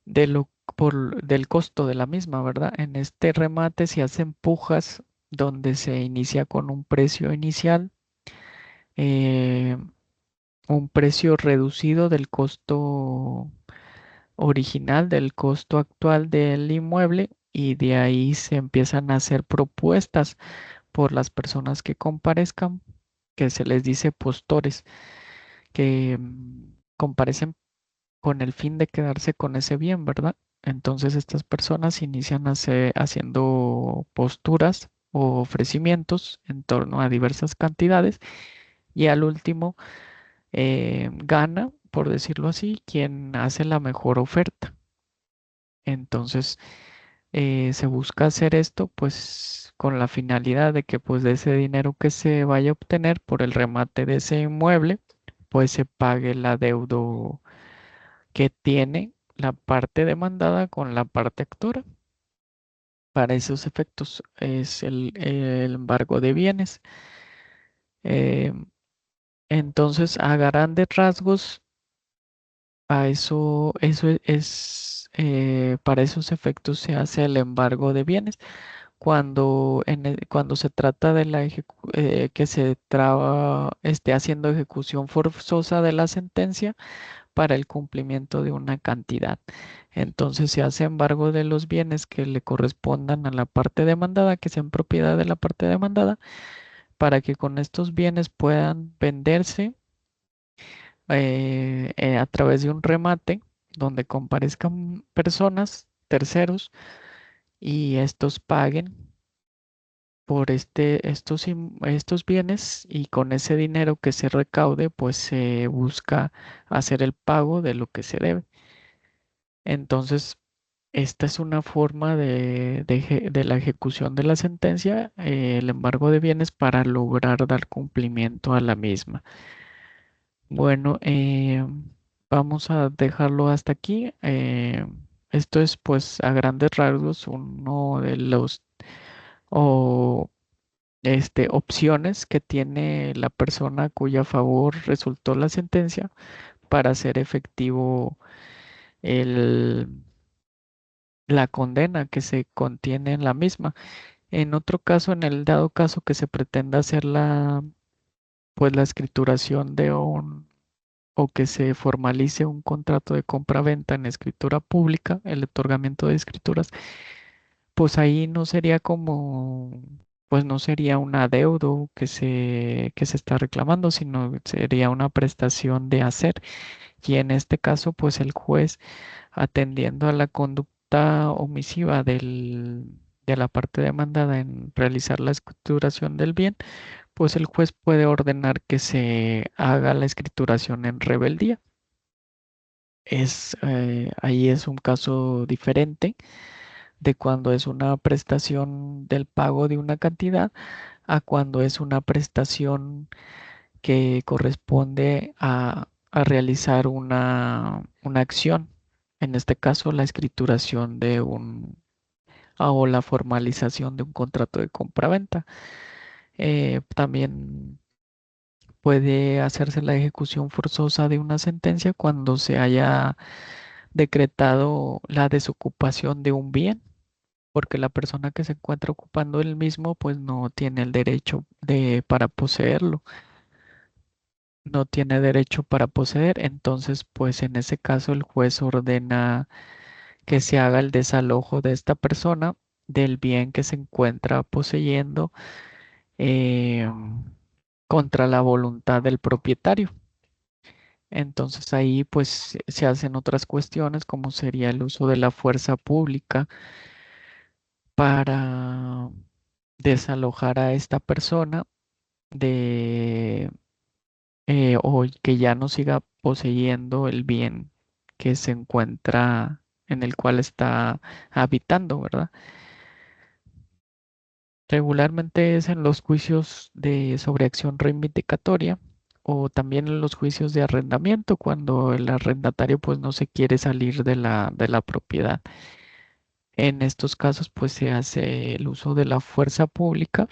de lo, del costo de la misma, ¿verdad? En este remate se hacen pujas donde se inicia con un precio inicial, eh, un precio reducido del costo original, del costo actual del inmueble, y de ahí se empiezan a hacer propuestas por las personas que comparezcan, que se les dice postores, que comparecen con el fin de quedarse con ese bien, ¿verdad? Entonces estas personas inician haciendo posturas o ofrecimientos en torno a diversas cantidades, y al último gana, por decirlo así, quien hace la mejor oferta. Entonces, se busca hacer esto pues con la finalidad de que pues de ese dinero que se vaya a obtener por el remate de ese inmueble, pues se pague el adeudo que tiene la parte demandada con la parte actora. Para esos efectos es el embargo de bienes. Eh, entonces, a grandes rasgos, para esos efectos se hace el embargo de bienes. Cuando se trata de que esté haciendo ejecución forzosa de la sentencia para el cumplimiento de una cantidad. Entonces se hace embargo de los bienes que le correspondan a la parte demandada, que sean propiedad de la parte demandada, para que con estos bienes puedan venderse a través de un remate donde comparezcan personas, terceros, y estos paguen por estos bienes, y con ese dinero que se recaude, pues se busca hacer el pago de lo que se debe. Entonces, esta es una forma de la ejecución de la sentencia, el embargo de bienes para lograr dar cumplimiento a la misma. Bueno, vamos a dejarlo hasta aquí. Esto es pues a grandes rasgos uno de los o, opciones que tiene la persona a cuya favor resultó la sentencia para hacer efectivo el, la condena que se contiene en la misma. En otro caso, en el dado caso que se pretenda hacer pues la escrituración o que se formalice un contrato de compra-venta en escritura pública, el otorgamiento de escrituras, pues ahí no sería pues no sería un adeudo que se está reclamando, sino sería una prestación de hacer. Y en este caso, pues el juez, atendiendo a la conducta omisiva de la parte demandada en realizar la escrituración del bien, pues el juez puede ordenar que se haga la escrituración en rebeldía. Ahí es un caso diferente de cuando es una prestación del pago de una cantidad a cuando es una prestación que corresponde a realizar una acción. En este caso, la escrituración o la formalización de un contrato de compraventa. También puede hacerse la ejecución forzosa de una sentencia cuando se haya decretado la desocupación de un bien, porque la persona que se encuentra ocupando el mismo pues no tiene el derecho para poseerlo, no tiene derecho para poseer. Entonces pues en ese caso el juez ordena que se haga el desalojo de esta persona del bien que se encuentra poseyendo, eh, contra la voluntad del propietario. Entonces ahí pues se hacen otras cuestiones como sería el uso de la fuerza pública para desalojar a esta persona de o que ya no siga poseyendo el bien que se encuentra en el cual está habitando, ¿verdad? Regularmente es en los juicios de sobreacción reivindicatoria o también en los juicios de arrendamiento cuando el arrendatario pues no se quiere salir de la propiedad. En estos casos pues se hace el uso de la fuerza pública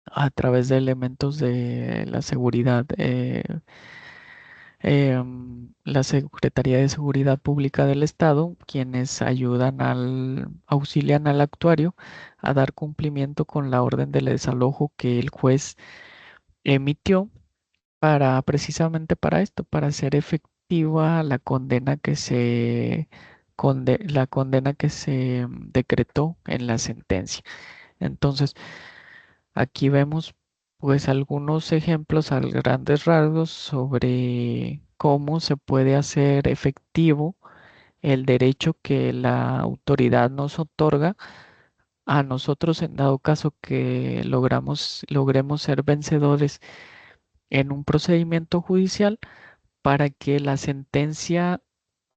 a través de elementos de la seguridad, la Secretaría de Seguridad Pública del Estado, quienes auxilian al actuario a dar cumplimiento con la orden de desalojo que el juez emitió precisamente para esto, para hacer efectiva la condena que se decretó en la sentencia. Entonces, aquí vemos pues algunos ejemplos a grandes rasgos sobre cómo se puede hacer efectivo el derecho que la autoridad nos otorga a nosotros en dado caso que logremos ser vencedores en un procedimiento judicial para que la sentencia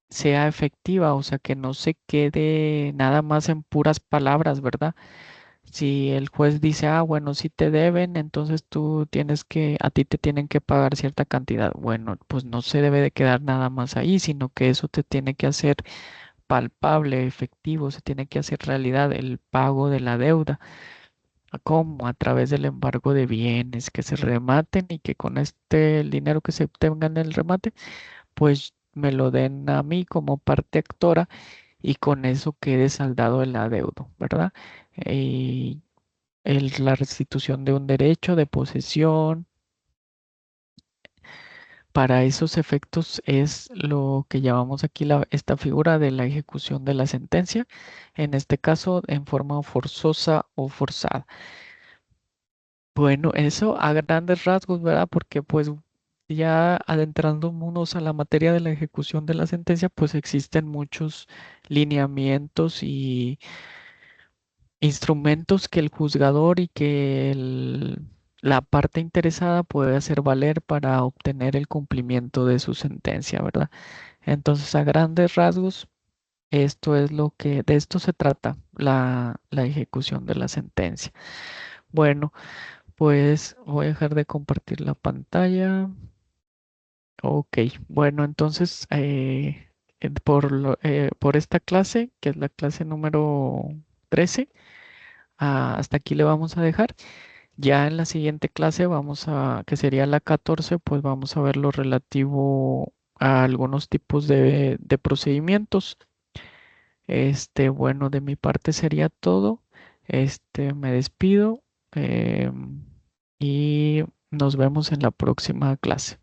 sea efectiva, o sea, que no se quede nada más en puras palabras, ¿verdad? Si el juez dice, ah, bueno, si te deben, entonces tú tienes que, a ti te tienen que pagar cierta cantidad. Bueno, pues no se debe de quedar nada más ahí, sino que eso te tiene que hacer palpable, efectivo, se tiene que hacer realidad el pago de la deuda. ¿Cómo? A través del embargo de bienes que se rematen y que con el dinero que se obtenga en el remate, pues me lo den a mí como parte actora y con eso quede saldado el adeudo, ¿verdad? Y la restitución de un derecho de posesión, para esos efectos es lo que llamamos aquí esta figura de la ejecución de la sentencia, en este caso en forma forzosa o forzada. Bueno, eso a grandes rasgos, ¿verdad? Porque pues ya adentrándonos a la materia de la ejecución de la sentencia, pues existen muchos lineamientos y instrumentos que el juzgador y que la parte interesada puede hacer valer para obtener el cumplimiento de su sentencia, ¿verdad? Entonces, a grandes rasgos, esto es lo que, de esto se trata la ejecución de la sentencia. Bueno, pues voy a dejar de compartir la pantalla. Ok, bueno, entonces por esta clase, que es la clase número 13, hasta aquí le vamos a dejar. Ya en la siguiente clase que sería la 14, pues vamos a ver lo relativo a algunos tipos de procedimientos. Bueno, de mi parte sería todo. Me despido y nos vemos en la próxima clase.